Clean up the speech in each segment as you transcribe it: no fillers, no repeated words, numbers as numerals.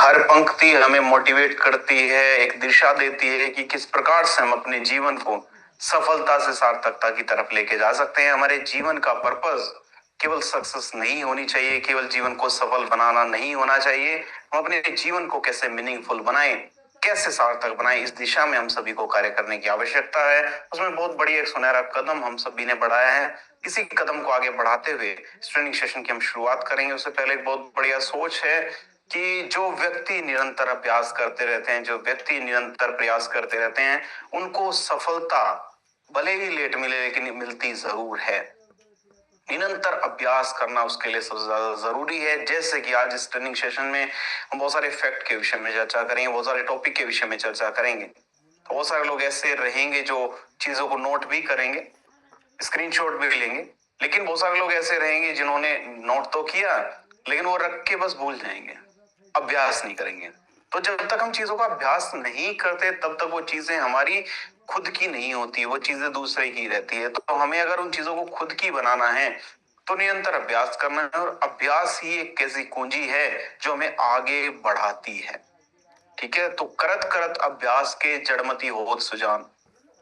हर पंक्ति हमें मोटिवेट करती है, एक दिशा देती है कि किस प्रकार से हम अपने जीवन को सफलता से सार्थकता की तरफ लेके जा सकते हैं। हमारे जीवन का पर्पस केवल सक्सेस नहीं होनी चाहिए, केवल जीवन को सफल बनाना नहीं होना चाहिए। हम अपने जीवन को कैसे मीनिंगफुल बनाएं, कैसे सार्थक बनाएं, इस दिशा में हम सभी को कार्य करने की आवश्यकता है। उसमें बहुत बड़ी एक सुनहरा कदम हम सभी ने बढ़ाया है। इसी कदम को आगे बढ़ाते हुए इस ट्रेनिंग सेशन की हम शुरुआत करेंगे। उससे पहले एक बहुत बढ़िया सोच है कि जो व्यक्ति निरंतर अभ्यास करते रहते हैं, जो व्यक्ति निरंतर प्रयास करते रहते हैं, उनको सफलता भले ही लेट मिले लेकिन मिलती जरूर है। निरंतर अभ्यास करना उसके लिए सबसे ज्यादा जरूरी है। जैसे कि आज इस ट्रेनिंग सेशन में हम बहुत सारे फैक्ट के विषय में चर्चा करेंगे, बहुत सारे टॉपिक के विषय में चर्चा करेंगे। बहुत सारे लोग ऐसे रहेंगे जो चीजों को नोट भी करेंगे, स्क्रीनशॉट भी लेंगे, लेकिन बहुत सारे लोग ऐसे रहेंगे जिन्होंने नोट तो किया लेकिन वो रख के बस भूल जाएंगे, अभ्यास नहीं करेंगे। तो जब तक हम चीजों का अभ्यास नहीं करते तब तक वो चीजें हमारी खुद की नहीं होती, वो चीजें दूसरे की रहती है। तो हमें अगर उन चीजों को खुद की बनाना है तो निरंतर अभ्यास करना है, और अभ्यास ही एक ऐसी कुंजी है जो हमें आगे बढ़ाती है। ठीक है, तो करत करत अभ्यास के जड़मति होत सुजान।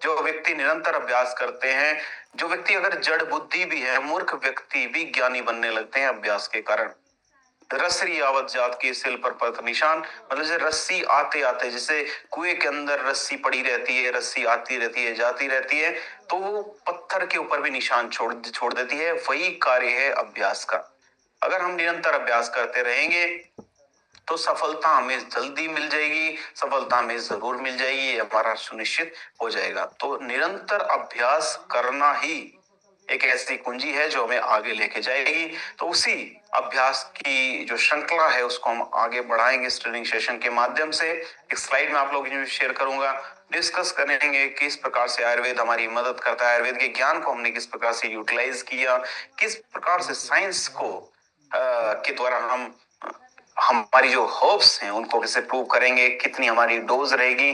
जो व्यक्ति निरंतर अभ्यास करते हैं, जो व्यक्ति अगर जड़ बुद्धि भी है, मूर्ख व्यक्ति भी ज्ञानी बनने लगते हैं अभ्यास के कारण। रसरी आवत जात के सिल पर पथ निशान, मतलब जैसे रस्सी आते आते, जैसे कुएं के अंदर रस्सी पड़ी रहती है, रस्सी आती रहती है, जाती रहती है, तो वो पत्थर के ऊपर भी निशान छोड़ देती है। वही कार्य है अभ्यास का। अगर हम निरंतर अभ्यास करते रहेंगे तो सफलता हमें जल्दी मिल जाएगी, सफलता हमें जरूर मिल जाएगी, ये हमारा सुनिश्चित हो जाएगा। तो निरंतर अभ्यास करना ही एक ऐसी कुंजी है जो हमें आगे लेके जाएगी। तो उसी अभ्यास की जो श्रृंखला है उसको हम आगे बढ़ाएंगे इस ट्रेनिंग सेशन के माध्यम से। एक स्लाइड में आप लोगों के शेयर करूंगा, डिस्कस करेंगे किस प्रकार से आयुर्वेद हमारी मदद करता है, आयुर्वेद के ज्ञान को हमने किस प्रकार से यूटिलाइज किया, किस प्रकार से साइंस को के द्वारा हम हमारी जो हर्ब्स हैं उनको कैसे प्रूव करेंगे, कितनी हमारी डोज रहेगी,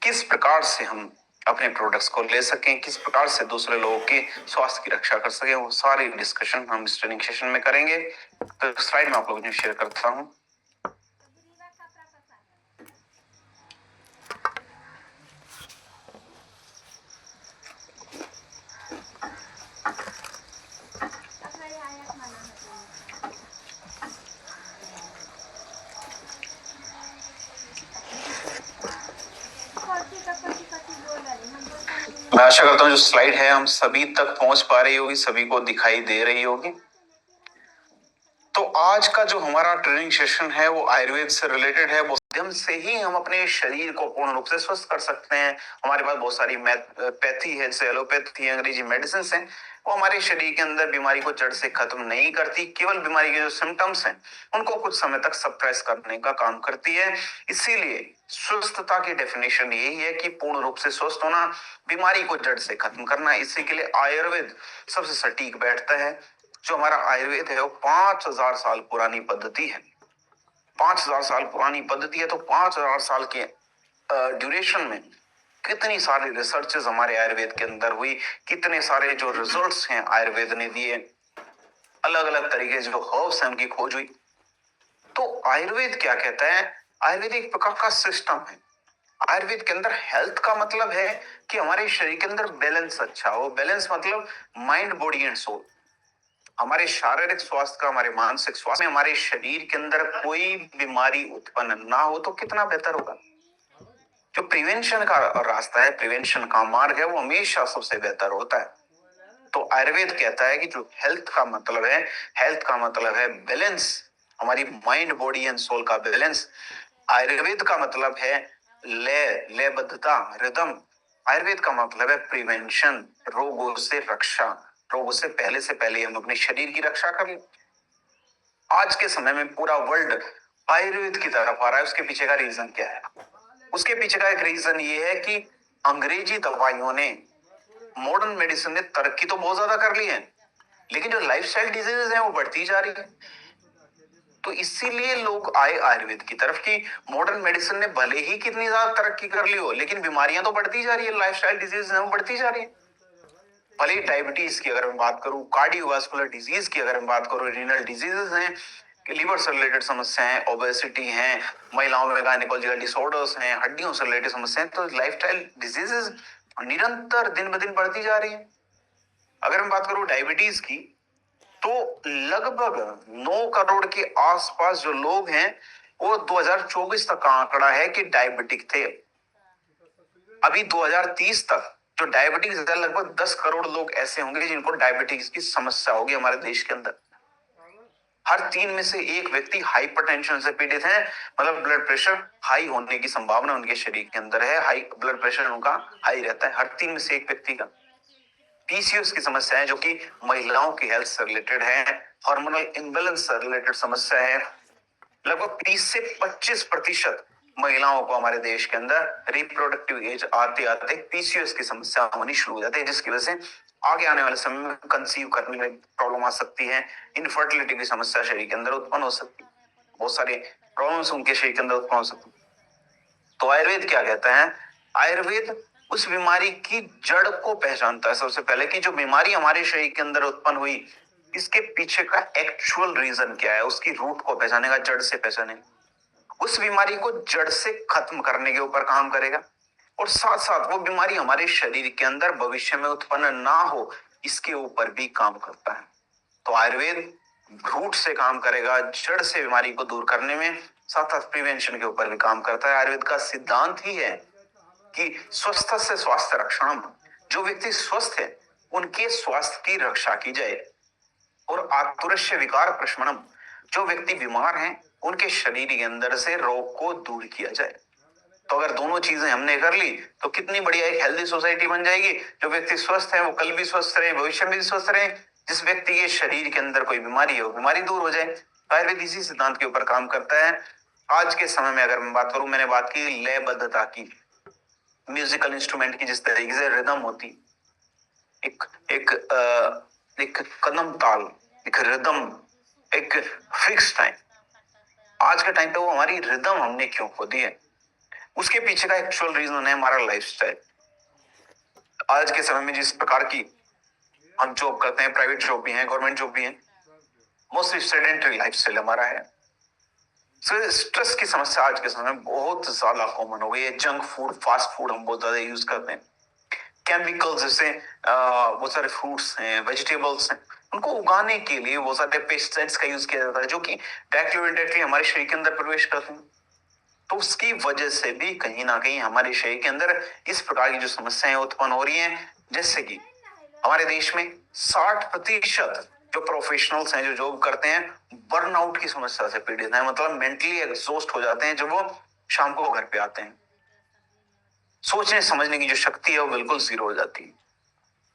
किस प्रकार से हम अपने प्रोडक्ट्स को ले सकें, किस प्रकार से दूसरे लोगों के स्वास्थ्य की रक्षा कर सकें, वो सारी डिस्कशन हम इस ट्रेनिंग सेशन में करेंगे। तो स्लाइड में आप लोगों ने शेयर करता हूं। मैं आशा करता हूँ जो स्लाइड है हम सभी तक पहुंच पा रही होगी, सभी को दिखाई दे रही होगी। तो आज का जो हमारा ट्रेनिंग सेशन है वो आयुर्वेद से रिलेटेड है। माध्यम से ही हम अपने शरीर को पूर्ण रूप से स्वस्थ कर सकते हैं। हमारे पास बहुत सारी पैथी है, जैसे एलोपैथी, अंग्रेजी मेडिसिन है, वो हमारे शरीर के अंदर बीमारी को जड़ से खत्म नहीं करती, केवल बीमारी के जो सिम्टम्स हैं उनको कुछ समय तक सप्रेस करने का काम करती है। इसीलिए स्वस्थता की डेफिनेशन यही है कि पूर्ण रूप से स्वस्थ होना, बीमारी को जड़ से खत्म करना। इसी के लिए आयुर्वेद सबसे सटीक बैठता है। जो हमारा आयुर्वेद है वो 5000 साल पुरानी पद्धति है। 5000 साल पुरानी पद्धति है, तो 5000 साल के ड्यूरेशन में कितनी सारी रिसर्चेस हमारे आयुर्वेद के अंदर हुई, कितने सारे जो रिजल्ट्स हैं आयुर्वेद ने दिए, अलग अलग तरीके से जो हर्ब्स हैं उनकी खोज हुई। तो आयुर्वेद क्या कहता है? आयुर्वेद एक प्रकार का सिस्टम है। आयुर्वेद के अंदर हेल्थ का मतलब है कि हमारे शरीर के अंदर बैलेंस अच्छा हो। बैलेंस मतलब माइंड, बॉडी एंड सोल। हमारे शारीरिक स्वास्थ्य का, हमारे मानसिक स्वास्थ्य में, हमारे शरीर के अंदर कोई बीमारी उत्पन्न ना हो तो कितना बेहतर होगा। जो प्रिवेंशन का रास्ता है, प्रिवेंशन का मार्ग है, वो हमेशा सबसे बेहतर होता है। तो आयुर्वेद कहता है कि जो हेल्थ का मतलब है, हेल्थ का मतलब है बैलेंस, हमारी माइंड, बॉडी एंड सोल का बैलेंस। आयुर्वेद का मतलब है लयबद्धता, रिदम। आयुर्वेद का मतलब है प्रिवेंशन, रोगों से रक्षा। रोगों से पहले हम अपने शरीर की रक्षा करें। आज के समय में पूरा वर्ल्ड आयुर्वेद की तरफ आ रहा है। उसके पीछे का रीजन क्या है? उसके पीछे का एक रीजन ये है कि अंग्रेजी दवाइयों ने, मॉडर्न मेडिसिन ने तरक्की तो बहुत ज्यादा कर ली है, लेकिन जो लाइफस्टाइल डिजीजेस हैं वो बढ़ती जा रही है। तो इसीलिए लोग आए आयुर्वेद की तरफ कि मॉडर्न मेडिसिन ने भले ही कितनी ज्यादा तरक्की कर ली हो, लेकिन बीमारियां तो बढ़ती जा रही है, लाइफस्टाइल डिजीज है वो बढ़ती जा रही है। भले ही डायबिटीज की अगर मैं बात करूं, कार्डियोवास्कुलर डिजीज की अगर मैं बात करूं, रीनल डिजीजेस हैं, कि लीवर से रिलेटेड समस्याएं, ओबेसिटी हैं, महिलाओं में गायनेकोलॉजिकल डिसऑर्डर्स हैं, हड्डियों से रिलेटेड समस्याएं, तो लाइफस्टाइल डिजीजेस निरंतर दिन ब दिन बढ़ती जा रही है। अगर मैं बात करूं डायबिटीज की, तो लगभग 9 करोड़ के आसपास जो लोग हैं वो 2024 तक का आंकड़ा है कि डायबिटिक थे। अभी 2030 तक जो डायबिटीज है, लगभग 10 करोड़ लोग ऐसे होंगे जिनको डायबिटीज की समस्या होगी हमारे देश के अंदर। हर 3 में से एक व्यक्ति हाइपरटेंशन से पीड़ित है, मतलब ब्लड प्रेशर हाई होने की संभावना उनके शरीर के अंदर है, हाई ब्लड प्रेशर उनका हाई रहता है, हर 3 में से एक व्यक्ति का। पीसीओएस की समस्या है जो कि महिलाओं की हेल्थ से रिलेटेड है, हार्मोनल इम्बैलेंस से रिलेटेड समस्या है। लगभग 30 से 25% महिलाओं को हमारे देश के अंदर रिप्रोडक्टिव एज आते आते पीसीओएस की समस्या होनी शुरू हो जाती है, जिसकी वजह से आगे आने वाले समय में कंसीव करने में प्रॉब्लम आ सकती है, इनफर्टिलिटी की समस्या शरीर के अंदर उत्पन्न हो सकती है, बहुत सारे प्रॉब्लम्स उनके शरीर के अंदर उत्पन्न हो सकती है। तो आयुर्वेद क्या कहता है? आयुर्वेद उस बीमारी की जड़ को पहचानता है सबसे पहले, कि जो बीमारी हमारे शरीर के अंदर उत्पन्न हुई इसके पीछे का एक्चुअल रीजन क्या है, उसकी रूट को पहचानेगा, जड़ से पहचानेगा, उस बीमारी को जड़ से खत्म करने के ऊपर काम करेगा, और साथ साथ वो बीमारी हमारे शरीर के अंदर भविष्य में उत्पन्न ना हो इसके ऊपर भी काम करता है। तो आयुर्वेद रूट से काम करेगा, जड़ से बीमारी को दूर करने में, साथ साथ प्रिवेंशन के ऊपर भी काम करता है। आयुर्वेद का सिद्धांत ही है कि स्वस्थ से स्वास्थ्य रक्षणम, जो व्यक्ति स्वस्थ है उनके स्वास्थ्य की रक्षा की जाए, और आतुरस्य विकार प्रशमनम, जो व्यक्ति बीमार हैं उनके शरीर के अंदर से रोग को दूर किया जाए। तो अगर दोनों चीजें हमने कर ली तो कितनी बढ़िया एक हेल्दी सोसाइटी बन जाएगी। जो व्यक्ति स्वस्थ है वो कल भी स्वस्थ रहे, भविष्य में भी स्वस्थ रहे, जिस व्यक्ति के शरीर के अंदर कोई बीमारी है वो बीमारी दूर हो जाए। आयुर्वेद इसी सिद्धांत के ऊपर काम करता है। आज के समय में अगर मैं बात करूं, मैंने बात की लयबद्धता की, म्यूजिकल इंस्ट्रूमेंट की, जिस तरीके से रिदम होती, एक एक एक कदम ताल, एक रिदम, एक फिक्स टाइम, आज के टाइम पे वो हमारी रिदम हमने क्यों खो दी है, उसके पीछे का एक्चुअल रीजन है हमारा लाइफस्टाइल। आज के समय में जिस प्रकार की हम जॉब करते हैं, प्राइवेट जॉब भी है, गवर्नमेंट जॉब भी है, मोस्टली सेडेंटरी लाइफस्टाइल हमारा है। स्ट्रेस की समस्या आज के समय में बहुत ज्यादा कॉमन हो गई है। जंक फूड, फास्ट फूड हम बहुत ज्यादा यूज करते हैं। केमिकल्स, जैसे बहुत सारे फ्रूट्स हैं, वेजिटेबल्स हैं, उनको उगाने के लिए बहुत सारे पेस्टिसाइड्स का यूज किया जाता है, जो कि डायरेक्टली और इनडायरेक्टली हमारे शरीर के अंदर प्रवेश करते हैं। तो उसकी वजह से भी कहीं ना कहीं हमारे शरीर के अंदर इस प्रकार की जो समस्याएं उत्पन्न हो रही हैं, जैसे कि हमारे देश में 60% जो प्रोफेशनल्स हैं, जो जॉब करते हैं, बर्नआउट की समस्या से पीड़ित हैं, मतलब मेंटली एग्जॉस्ट हो जाते हैं जब वो शाम को घर पे आते हैं। सोचने समझने की जो शक्ति है वो बिल्कुल जीरो हो जाती है।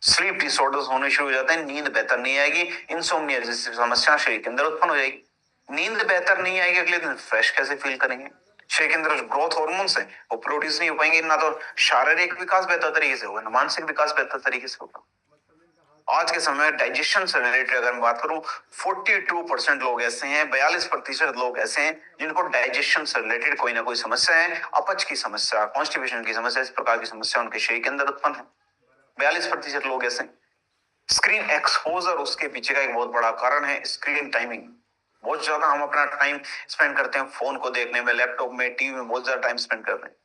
स्लीप डिसऑर्डर्स होने शुरू हो जाते हैं, नींद बेहतर नहीं आएगी, इंसोम्निया जैसी समस्या शरीर के अंदर उत्पन्न हो जाएगी। नींद बेहतर नहीं आएगी, अगले दिन फ्रेश कैसे फील करेंगे? शरीर के अंदर जो ग्रोथ हार्मोन्स हैं वो प्रोड्यूस नहीं हो पाएंगे, ना तो शारीरिक विकास बेहतर तरीके से होगा, ना मानसिक विकास बेहतर तरीके से होगा। आज के समय में डाइजेशन से रिलेटेड अगर मैं बात करूं, 42% लोग ऐसे हैं, 42% लोग ऐसे हैं जिनको डाइजेशन से रिलेटेड कोई ना कोई समस्या है, अपच की समस्या, कॉन्स्टिपेशन की समस्या, इस प्रकार की समस्या उनके शरीर के अंदर उत्पन्न है। 42% लोग ऐसे। स्क्रीन एक्सपोजर उसके पीछे का एक बहुत बड़ा कारण है। स्क्रीन टाइमिंग, बहुत ज्यादा हम अपना टाइम स्पेंड करते हैं फोन को देखने में, लैपटॉप में, टीवी में बहुत ज्यादा टाइम स्पेंड करते हैं।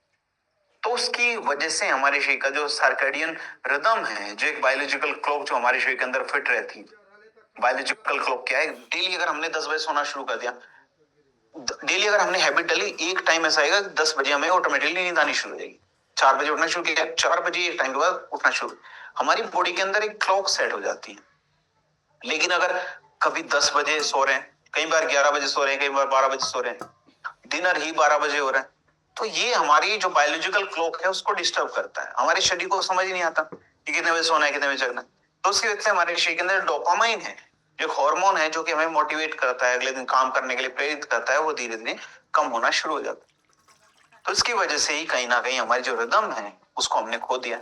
तो उसकी वजह से हमारे शरीर का जो सर्कैडियन रिदम है, जो एक बायोलॉजिकल क्लॉक जो हमारे शरीर के अंदर फिट रहती है, बायोलॉजिकल क्लॉक क्या है? डेली अगर हमने 10 बजे सोना शुरू कर दिया, डेली अगर हमने हैबिट डाली, एक टाइम ऐसा आएगा 10 बजे हमें ऑटोमेटिकली नींद आनी शुरू हो जाएगी। 4 बजे उठना शुरू किया, 4 बजे एक टाइम के बाद उठना शुरू, हमारी बॉडी के अंदर एक क्लॉक सेट हो जाती है। लेकिन अगर कभी 10 बजे सो रहे हैं, कई बार 11 बजे सो रहे हैं, कई बार 12 बजे सो रहे हैं, डिनर ही 12 बजे हो रहा है, तो ये हमारी जो बायोलॉजिकल क्लॉक है उसको डिस्टर्ब करता है। हमारे शरीर को समझ ही नहीं आता कि कितने बजे सोना है, कितने बजे जगना है। तो उसकी वजह से हमारे शरीर के अंदर डोपामाइन है, जो हार्मोन है, जो कि हमें मोटिवेट करता है, अगले दिन काम करने के लिए प्रेरित करता है, वो धीरे धीरे कम होना शुरू हो जाता है। तो इसकी वजह से ही कहीं ना कहीं हमारी जो रिदम है उसको हमने खो दिया।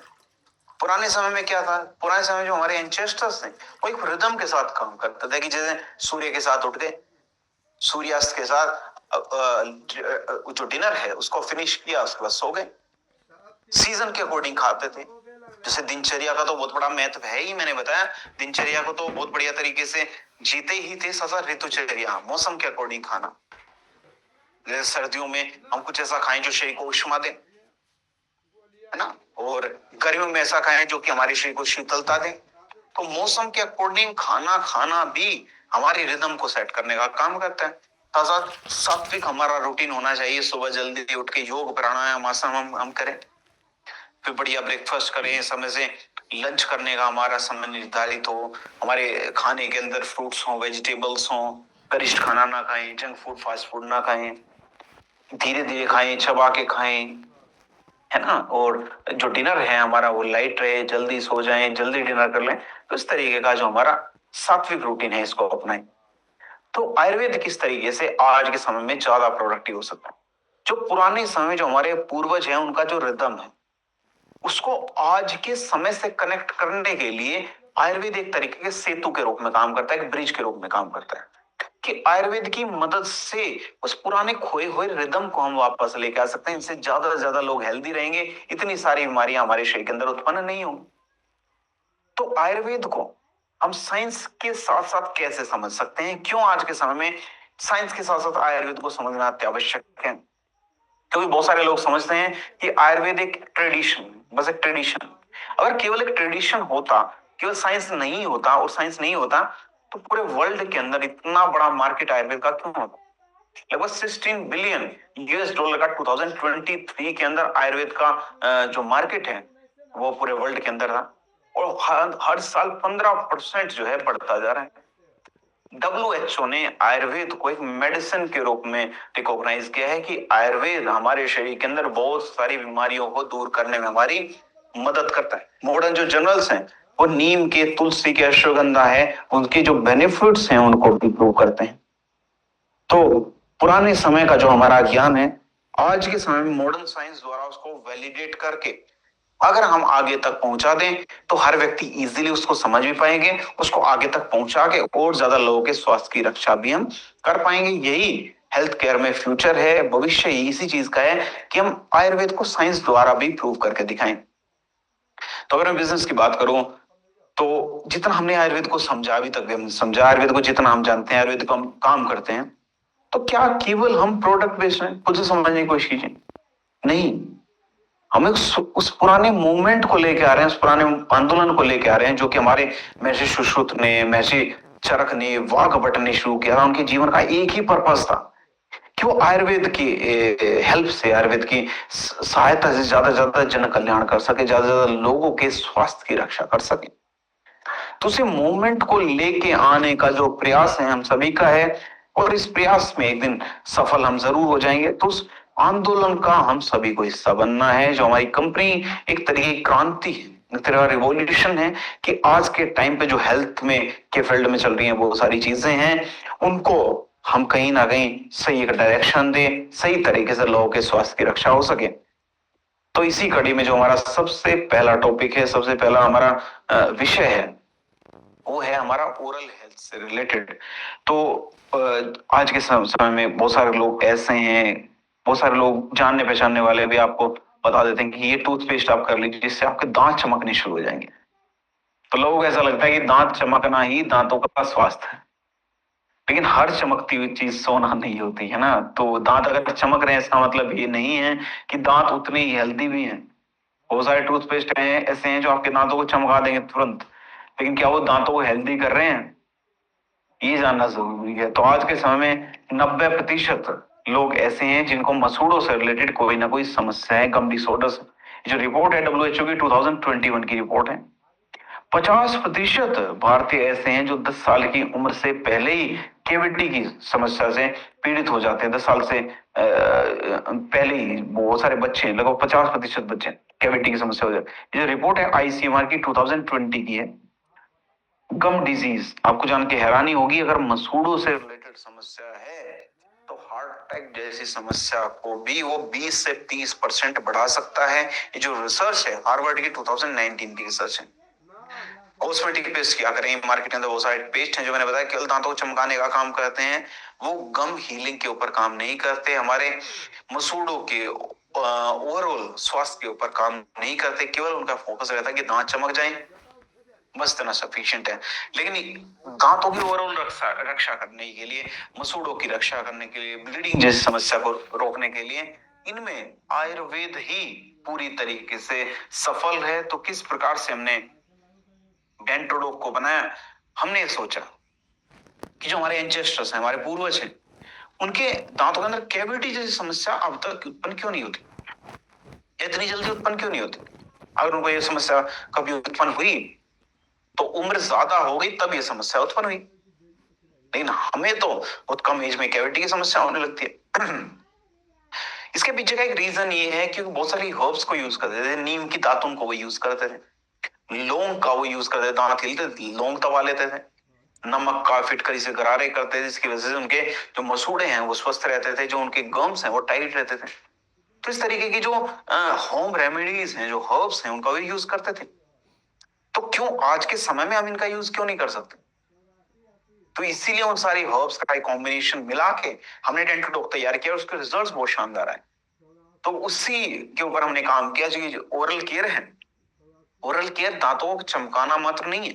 पुराने समय में क्या था? पुराने समय में जो हमारे एंसेस्टर्स थे वो एक रिदम के साथ काम करते थे, कि जैसे सूर्य के साथ उठ गए, सूर्यास्त के साथ जो डिनर है उसको फिनिश किया, उसके बाद सो गए, सीजन के अकॉर्डिंग खाते थे। जैसे दिनचर्या का तो बहुत बड़ा महत्व है ही, मैंने बताया दिनचर्या को तो बहुत बढ़िया तरीके से जीते ही थे। साथ साथ ऋतुचर्या, मौसम के अकॉर्डिंग खाना, जैसे सर्दियों में हम कुछ ऐसा खाएं जो शरीर को उष्मा दे, है ना, और गर्मियों में ऐसा खाएं जो कि हमारे शरीर को शीतलता दे। तो मौसम के अकॉर्डिंग खाना खाना भी हमारी रिदम को सेट करने का काम करता है। साथ सात्विक हमारा रूटीन होना चाहिए, सुबह जल्दी उठ के योग प्राणायाम आसन हम करें, फिर बढ़िया ब्रेकफास्ट करें, समय से लंच करने का हमारा समय निर्धारित हो, हमारे खाने के अंदर फ्रूट्स हो, वेजिटेबल्स हो, गरिष्ठ खाना ना खाएं, जंक फूड फास्ट फूड ना खाएं, धीरे धीरे खाएं, चबा के खाएं, है ना, और जो डिनर है हमारा वो लाइट रहे, जल्दी सो जाएं, जल्दी डिनर कर लें। तो इस तरीके का जो हमारा सात्विक रूटीन है इसको अपनाएं। तो आयुर्वेद किस तरीके से आज के समय में ज्यादा प्रोडक्टिव हो सकता है? जो पुराने समय जो हमारे पूर्वज हैं उनका जो रिदम है उसको आज के समय से कनेक्ट करने के लिए आयुर्वेद एक तरीके के सेतु के रूप में काम करता है, एक ब्रिज के रूप में काम करता है, कि आयुर्वेद की मदद से उस पुराने खोए हुए रिदम को हम वापस लेके आ सकते हैं। इनसे ज्यादा से ज्यादा लोग हेल्दी रहेंगे, इतनी सारी बीमारियां हमारे शरीर के अंदर उत्पन्न नहीं होंगी। तो आयुर्वेद को हम साइंस के साथ साथ कैसे समझ सकते हैं? क्यों आज के समय में साइंस के साथ साथ आयुर्वेद को समझना अत्यावश्यक है? क्योंकि बहुत सारे लोग समझते हैं कि आयुर्वेद एक ट्रेडिशन, बस एक ट्रेडिशन। अगर केवल एक ट्रेडिशन होता, केवल साइंस नहीं होता, और साइंस नहीं होता तो पूरे वर्ल्ड के अंदर इतना बड़ा मार्केट आयुर्वेद का क्यों होता? लगभग 16 बिलियन यूएस डॉलर का 2023 के अंदर आयुर्वेद का जो मार्केट है वो पूरे वर्ल्ड के अंदर था, और हर साल 15% जो है बढ़ता जा रहा है। WHO ने आयुर्वेद को एक मेडिसिन के रूप में रिकॉग्नाइज किया है कि आयुर्वेद हमारे शरीर के अंदर बहुत सारी बीमारियों को दूर करने में हमारी मदद करता है। मॉडर्न जो जर्नल्स हैं वो नीम के, तुलसी के, अश्वगंधा है, उनके जो बेनिफिट्स हैं उनको भी प्रूव करते हैं। तो पुराने समय का जो हमारा ज्ञान है आज के समय में मॉडर्न साइंस द्वारा उसको वैलिडेट करके अगर हम आगे तक पहुंचा दें तो हर व्यक्ति इजीली उसको समझ भी पाएंगे, उसको आगे तक पहुंचा के और ज्यादा लोगों के स्वास्थ्य की रक्षा भी हम कर पाएंगे। यही हेल्थ केयर में फ्यूचर है, भविष्य इसी चीज का है कि हम आयुर्वेद को साइंस द्वारा भी प्रूव करके दिखाएं। तो अगर मैं बिजनेस की बात करूं तो जितना हमने आयुर्वेद को समझा, अभी तक भी हमने समझा, आयुर्वेद को जितना हम जानते हैं, आयुर्वेद को हम काम करते हैं, तो क्या केवल हम प्रोडक्ट बेस्ड हैं? खुद से समझने की कोशिश कीजिए। नहीं, हम उस पुराने मूवमेंट को लेके आ रहे हैं, उस पुराने आंदोलन को लेके आ रहे हैं जो कि हमारे महर्षि सुश्रुत ने, महर्षि चरक ने, वाघभट्ट ने शुरू किया था। उनके जीवन का एक ही पर्पस था कि वो आयुर्वेद की हेल्प से, आयुर्वेद की सहायता से ज्यादा से ज्यादा जन कल्याण कर सके, ज्यादा से ज्यादा लोगों के स्वास्थ्य की रक्षा कर सके। तो उसी मूवमेंट को लेके आने का जो प्रयास है हम सभी का है, और इस प्रयास में एक दिन सफल हम जरूर हो जाएंगे। तो उस आंदोलन का हम सभी को हिस्सा बनना है। जो हमारी कंपनी एक तरीके की क्रांति है, एक तरह का रिवॉल्यूशन है, कि आज के टाइम पे जो हेल्थ में के फील्ड में चल रही है वो सारी चीजें हैं, उनको हम कहीं ना कहीं सही एक डायरेक्शन दें, सही तरीके से लोगों के स्वास्थ्य की रक्षा हो सके। तो इसी कड़ी में जो हमारा सबसे पहला टॉपिक है, सबसे पहला हमारा विषय है, वो है हमारा ओरल हेल्थ से रिलेटेड। तो आज के समय में बहुत सारे लोग ऐसे हैं, बहुत सारे लोग जानने पहचानने वाले भी आपको बता देते हैं कि ये टूथपेस्ट आप कर लीजिए जिससे आपके दांत चमकने शुरू हो जाएंगे। तो लोगों को ऐसा लगता है कि दांत चमकना ही दांतों का स्वास्थ्य है, लेकिन हर चमकती हुई चीज सोना नहीं होती है ना। तो दांत अगर चमक रहे हैं इसका मतलब ये नहीं है कि दांत उतने ही हेल्दी भी हैं। बहुत सारे टूथपेस्ट हैं ऐसे हैं जो आपके दांतों को चमका देंगे तुरंत, लेकिन क्या वो दांतों को हेल्दी कर रहे हैं, ये जानना जरूरी है। तो आज के समय में 90% लोग ऐसे हैं जिनको मसूड़ों से रिलेटेड कोई ना कोई समस्या है, गम डिसऑर्डर्स। जो रिपोर्ट है WHO की 2021 की रिपोर्ट है, 50% भारतीय ऐसे हैं जो 10 साल की उम्र से पहले ही केविटी की समस्या से पीड़ित हो जाते हैं। 10 साल से पहले ही बहुत सारे बच्चे, लगभग 50% बच्चे केविटी की समस्या हो जाती है। ये जो रिपोर्ट है ICMR की 2020 की है। गम डिजीज, आपको जान के हैरानी होगी, अगर मसूड़ों से रिलेटेड समस्या है तो हार्ट अटैक जैसी समस्या को भी वो 20 से 30% बढ़ा सकता है। ये जो रिसर्च है हार्वर्ड की 2019 की रिसर्च है। कॉस्मेटिक पेस्ट क्या करें, मार्केट के अंदर बहुत सारे पेस्ट हैं जो मैंने बताया केवल दांतों को चमकाने का काम करते हैं, वो गम हीलिंग के ऊपर काम नहीं करते। हमारे मसूड़ों के ओवरऑल स्वास्थ्य के ऊपर काम नहीं करते, केवल उनका फोकस रहता है कि दांत चमक जाए, बस इतना सफिशिएंट है। लेकिन दांतों की ओवरऑल रक्षा करने के लिए, मसूड़ों की रक्षा करने के लिए, ब्लीडिंग जैसी समस्या को रोकने के लिए, इनमें आयुर्वेद ही पूरी तरीके से सफल है। तो किस प्रकार से हमने डेंटोडोक को बनाया? हमने सोचा कि जो हमारे एंसेस्टर्स हैं, हमारे पूर्वज हैं, उनके दांतों के अंदर कैविटी जैसी समस्या अब तक उत्पन्न क्यों नहीं होती, इतनी जल्दी उत्पन्न क्यों नहीं होती? अगर उनको ये समस्या कभी उत्पन्न हुई तो उम्र ज्यादा हो गई तब ये समस्या उत्पन्न हुई, लेकिन हमें तो बहुत कम एज में कैविटी की समस्या होने लगती है। इसके पीछे का एक रीजन ये है कि बहुत सारी हर्ब्स को यूज करते थे। नीम की दातुन को वो यूज करते थे, लौंग का वो यूज करते थे, दांत हिलते लौंग दबा लेते थे, नमक का फिटकरी से गरारे करते थे, जिसकी वजह से उनके जो मसूड़े हैं वो स्वस्थ रहते थे, जो उनके गम्स हैं वो टाइट रहते थे। तो इस तरीके की जो होम रेमेडीज हैं, जो हर्ब्स हैं, उनका भी यूज करते थे। तो क्यों आज के समय में हम इनका यूज क्यों नहीं कर सकते? तो इसीलिए उन सारी हर्ब्स का एक कॉम्बिनेशन मिला के हमने डेंटोडोक तैयार किया और उसके रिजल्ट्स बहुत शानदार आए। तो उसी के ऊपर हमने काम किया। जो ओरल केयर है, ओरल केयर दांतों को चमकाना मात्र नहीं है,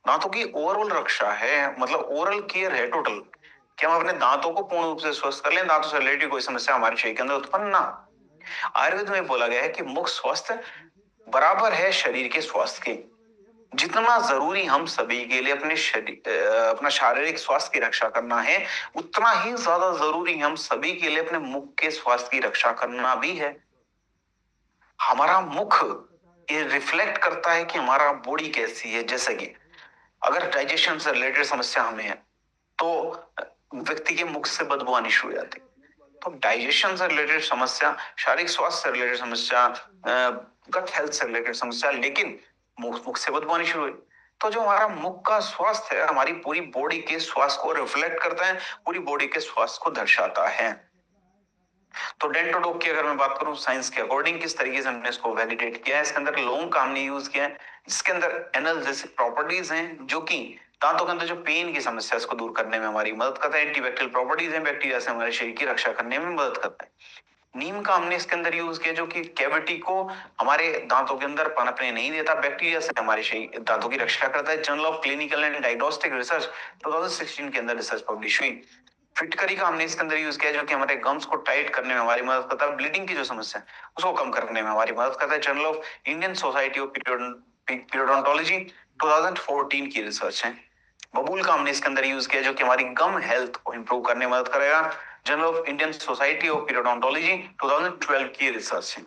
दांतों की ओवरऑल रक्षा है, मतलब ओरल केयर है टोटल, कि हम अपने दांतों को पूर्ण रूप से स्वस्थ कर लें, दांतों से रिलेटेड कोई समस्या हमारे शरीर के अंदर उत्पन्न ना। आयुर्वेद में बोला गया है कि मुख स्वास्थ्य बराबर है शरीर के स्वास्थ्य के। जितना जरूरी हम सभी के लिए अपने शरीर अपना शारीरिक स्वास्थ्य की रक्षा करना है, उतना ही ज्यादा जरूरी हम सभी के लिए अपने मुख के स्वास्थ्य की रक्षा करना भी है। हमारा मुख ये रिफ्लेक्ट करता है कि हमारा बॉडी कैसी है। जैसे कि अगर डाइजेशन से रिलेटेड समस्या हमें है तो व्यक्ति के मुख से बदबू आनी शुरू हो जाती है। तो डाइजेशन से रिलेटेड समस्या, शारीरिक स्वास्थ्य से रिलेटेड समस्या, गट हेल्थ से रिलेटेड समस्या, लेकिन मुख से बदबू आनी शुरू हुई। तो जो हमारा मुख का स्वास्थ्य है, हमारी पूरी बॉडी के स्वास्थ्य को रिफ्लेक्ट करता है, पूरी बॉडी के स्वास्थ्य को दर्शाता है। तो डेंटोडोक की अगर मैं बात करूं साइंस के अकॉर्डिंग, किस तरीके से हमने इसको वैलिडेट किया है, इसके अंदर लौंग का हमने यूज किया है, इसके अंदर एनाल्जेसिक प्रॉपर्टीज हैं जो कि दांतों के अंदर जो पेन की समस्या है इसको दूर करने में हमारी मदद करता है। एंटीबैक्टीरियल प्रॉपर्टीज हैं, बैक्टीरिया से हमारे शरीर की रक्षा करने में मदद करता है। नीम का हमने इसके अंदर यूज किया जो कि कैविटी को हमारे दांतों के अंदर पनपने नहीं देता, बैक्टीरिया से हमारे शरीर दांतों की रक्षा करता है। Journal of clinical and diagnostic research 2016 के अंदर रिसर्च पब्लिश हुई। फिटकरी का हमने इसके अंदर यूज किया जो कि हमारे गम्स को टाइट करने में हमारी मदद करता है, ब्लीडिंग की जो समस्या है उसको कम करने में हमारी मदद करता है। Journal of Indian society of periodontology 2014 की रिसर्च है। बबूल का हमने इसके अंदर यूज किया जो कि हमारी गम हेल्थ को इंप्रूव करने में मदद करेगा। Journal of Indian society of periodontology 2012 की रिसर्च है।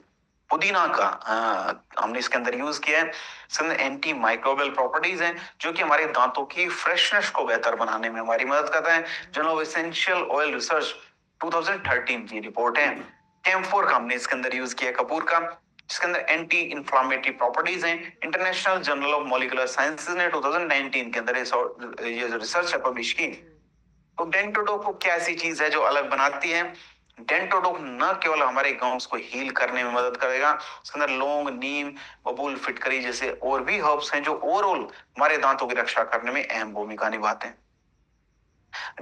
पुदीना का हमने इसके अंदर यूज किया है, इसके अंदर एंटी माइक्रोबियल प्रॉपर्टीज हैं जो कि हमारे दांतों की फ्रेशनेस को बेहतर बनाने में हमारी मदद करता है। Journal of essential oil research 2013 की रिपोर्ट है। कैम्फोर का हमने इसके अंदर यूज किया, कपूर का, जिसके अंदर एंटी इंफ्लामेटरी प्रॉपर्टीज हैं। International journal of molecular sciences ने 2019 के अंदर ये रिसर्च है पब्लिश की। तो डेंटोडोक को क्या ऐसी चीज है जो अलग बनाती है? डेंटोडोक न केवल हमारे गम्स को हील करने में मदद करेगा, उसके अंदर लौंग, नीम, बबूल, फिटकरी जैसे और भी हर्ब्स हैं जो ओवरऑल हमारे दांतों की रक्षा करने में अहम भूमिका निभाते हैं।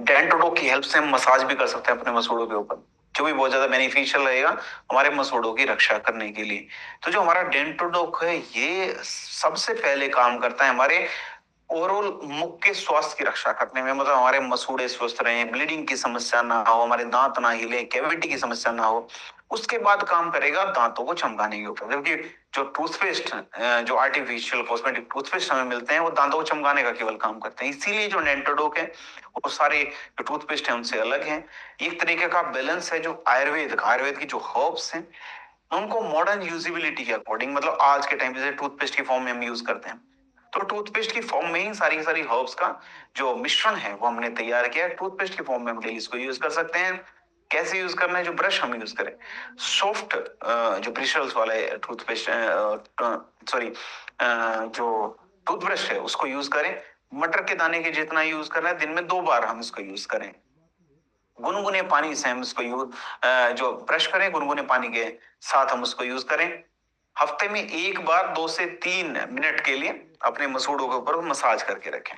डेंटोडोक की हेल्प से हम मसाज भी कर सकते हैं अपने मसूड़ों के ऊपर, जो भी बहुत ज्यादा बेनिफिशियल रहेगा हमारे मसूड़ों की रक्षा करने के लिए। तो जो हमारा डेंटोडोक है ये सबसे पहले काम करता है हमारे ओवरऑल मुख के स्वास्थ्य की रक्षा करने में, मतलब हमारे मसूड़े स्वस्थ रहे, ब्लीडिंग की समस्या ना हो, हमारे दांत ना हिले, कैविटी की समस्या ना हो। उसके बाद काम करेगा दांतों को चमकाने के ऊपर, जबकि जो टूथपेस्ट, जो आर्टिफिशियल कॉस्मेटिक टूथपेस्ट हमें मिलते हैं वो दांतों को चमकाने का केवल काम करते हैं। इसीलिए जो डेंटोडोक है वो सारे जो टूथपेस्ट है उनसे अलग है। एक तरीके का बैलेंस है जो आयुर्वेद की जो हर्ब्स हैं उनको मॉडर्न यूजिबिलिटी के अकॉर्डिंग, मतलब आज के टाइम जैसे टूथपेस्ट की फॉर्म में हम यूज करते हैं, तो टूथपेस्ट की फॉर्म में ही सारी सारी हर्ब्स का जो मिश्रण है वो हमने तैयार किया है। टूथपेस्ट की फॉर्म में हम डेली इसको यूज कर सकते हैं। कैसे यूज करना है? जो ब्रश हम यूज करें, सॉफ्ट जो ब्रिशल्स वाले टूथपेस्ट, सॉरी जो टूथब्रश है उसको यूज करें। मटर के दाने के जितना यूज करना है, दिन में 2 बार हम इसको यूज करें। गुनगुने पानी से हम इसको यूज, जो ब्रश करें गुनगुने पानी के साथ हम उसको यूज करें। हफ्ते में 1 बार 2 से 3 मिनट के लिए अपने मसूड़ों के ऊपर मसाज करके रखें।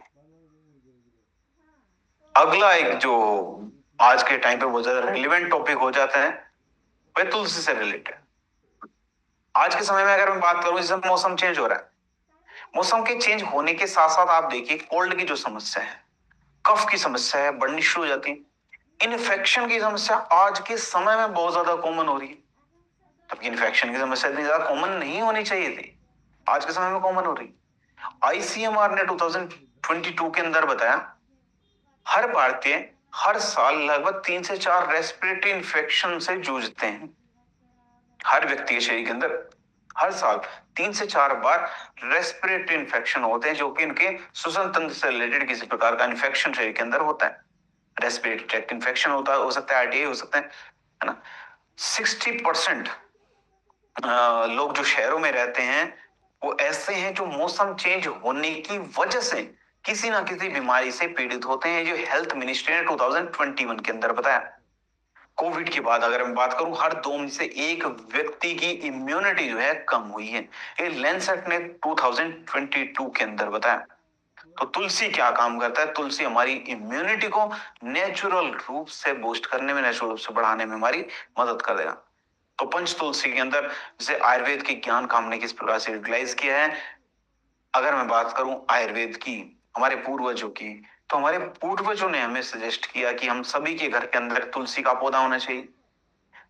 अगला एक जो आज के टाइम पे बहुत ज्यादा रिलेवेंट टॉपिक हो जाता है वह तुलसी से रिलेटेड। आज के समय में अगर मैं बात करूं, जैसे मौसम चेंज हो रहा है, मौसम के चेंज होने के साथ साथ आप देखिए कोल्ड की जो समस्या है, कफ की समस्या है, बढ़नी शुरू हो जाती है। इन्फेक्शन की समस्या आज के समय में बहुत ज्यादा कॉमन हो रही है। तब इन्फेक्शन की समस्या इतनी ज्यादा कॉमन नहीं होनी चाहिए थी, आज के समय में कॉमन हो रही। आईसीएमआर ने 2022 के अंदर बताया हर भारतीय हर साल लगभग 3 से 4 रेस्पिरेटरी इन्फेक्शन से जूझते हैं। हर व्यक्ति के शरीर के अंदर हर साल 3 से 4 बार रेस्पिरेटरी इन्फेक्शन होते हैं, जो कि इनके श्वसन तंत्र से रिलेटेड किसी प्रकार का इन्फेक्शन शरीर के अंदर होता है। रेस्पिरेटरी ट्रैक्ट इन्फेक्शन होता है, हो सकता है आरटीआई हो सकता है ना। 60% लोग जो शहरों में रहते हैं वो ऐसे हैं जो मौसम चेंज होने की वजह से किसी ना किसी बीमारी से पीड़ित होते हैं, जो हेल्थ मिनिस्ट्री ने 2021 के अंदर बताया। कोविड के बाद अगर मैं बात करूं, हर 2 में से 1 व्यक्ति की इम्यूनिटी जो है कम हुई है, ये लैंसेट ने 2022 के अंदर बताया। तो तुलसी क्या काम करता है? तुलसी हमारी इम्यूनिटी को नेचुरल रूप से बूस्ट करने में, नेचुरल रूप से बढ़ाने में हमारी मदद कर देगा। तो पंच तुलसी के अंदर जैसे आयुर्वेद के ज्ञान का हमने किस प्रकार से यूटिलाइज किया है, अगर मैं बात करूं आयुर्वेद की, हमारे पूर्वजों की, तो हमारे पूर्वजों ने हमें सजेस्ट किया कि हम सभी के घर के अंदर तुलसी का पौधा होना चाहिए।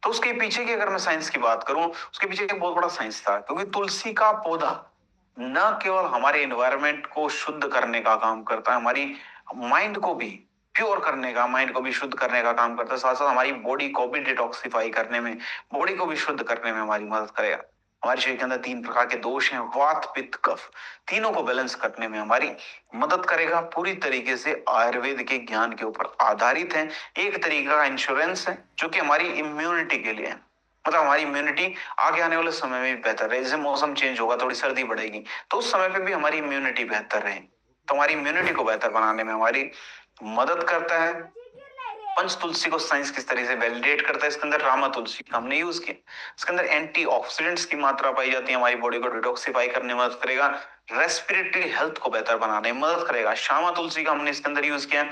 तो उसके पीछे की अगर मैं साइंस की बात करूं, उसके पीछे एक बहुत बड़ा साइंस था, क्योंकि तुलसी का पौधा न केवल हमारे एनवायरनमेंट को शुद्ध करने का काम करता है, हमारी माइंड को भी प्योर करने का, माइंड को भी शुद्ध करने का काम करता है, साथ साथ हमारी बॉडी को भी डिटॉक्सिफाई करने में, बॉडी को भी शुद्ध करने में हमारी मदद करेगा। हमारे शरीर के अंदर 3 प्रकार के दोष हैं, वात पित्त कफ, तीनों को बैलेंस करने में हमारी मदद करेगा। पूरी तरीके से आयुर्वेद के ज्ञान के ऊपर आधारित है, एक तरीके का इंश्योरेंस है जो कि हमारी इम्यूनिटी के लिए है। मतलब हमारी इम्यूनिटी आगे आने वाले समय में भी बेहतर रहे। जैसे मौसम चेंज होगा, थोड़ी सर्दी बढ़ेगी, तो उस समय पे भी हमारी इम्यूनिटी बेहतर रहे। तो हमारी इम्यूनिटी को बेहतर बनाने में हमारी मदद करता है। पंच तुलसी को साइंस किस तरह से वैलिडेट करता है, इसके अंदर रामा तुलसी का हमने यूज किया। इसके अंदर एंटीऑक्सीडेंट्स की मात्रा पाई जाती है, हमारी बॉडी को डिटॉक्सिफाई करने में मदद करेगा, रेस्पिरेटरी हेल्थ को बेहतर बनाने में मदद करेगा। श्यामा तुलसी का हमने इसके अंदर यूज किया,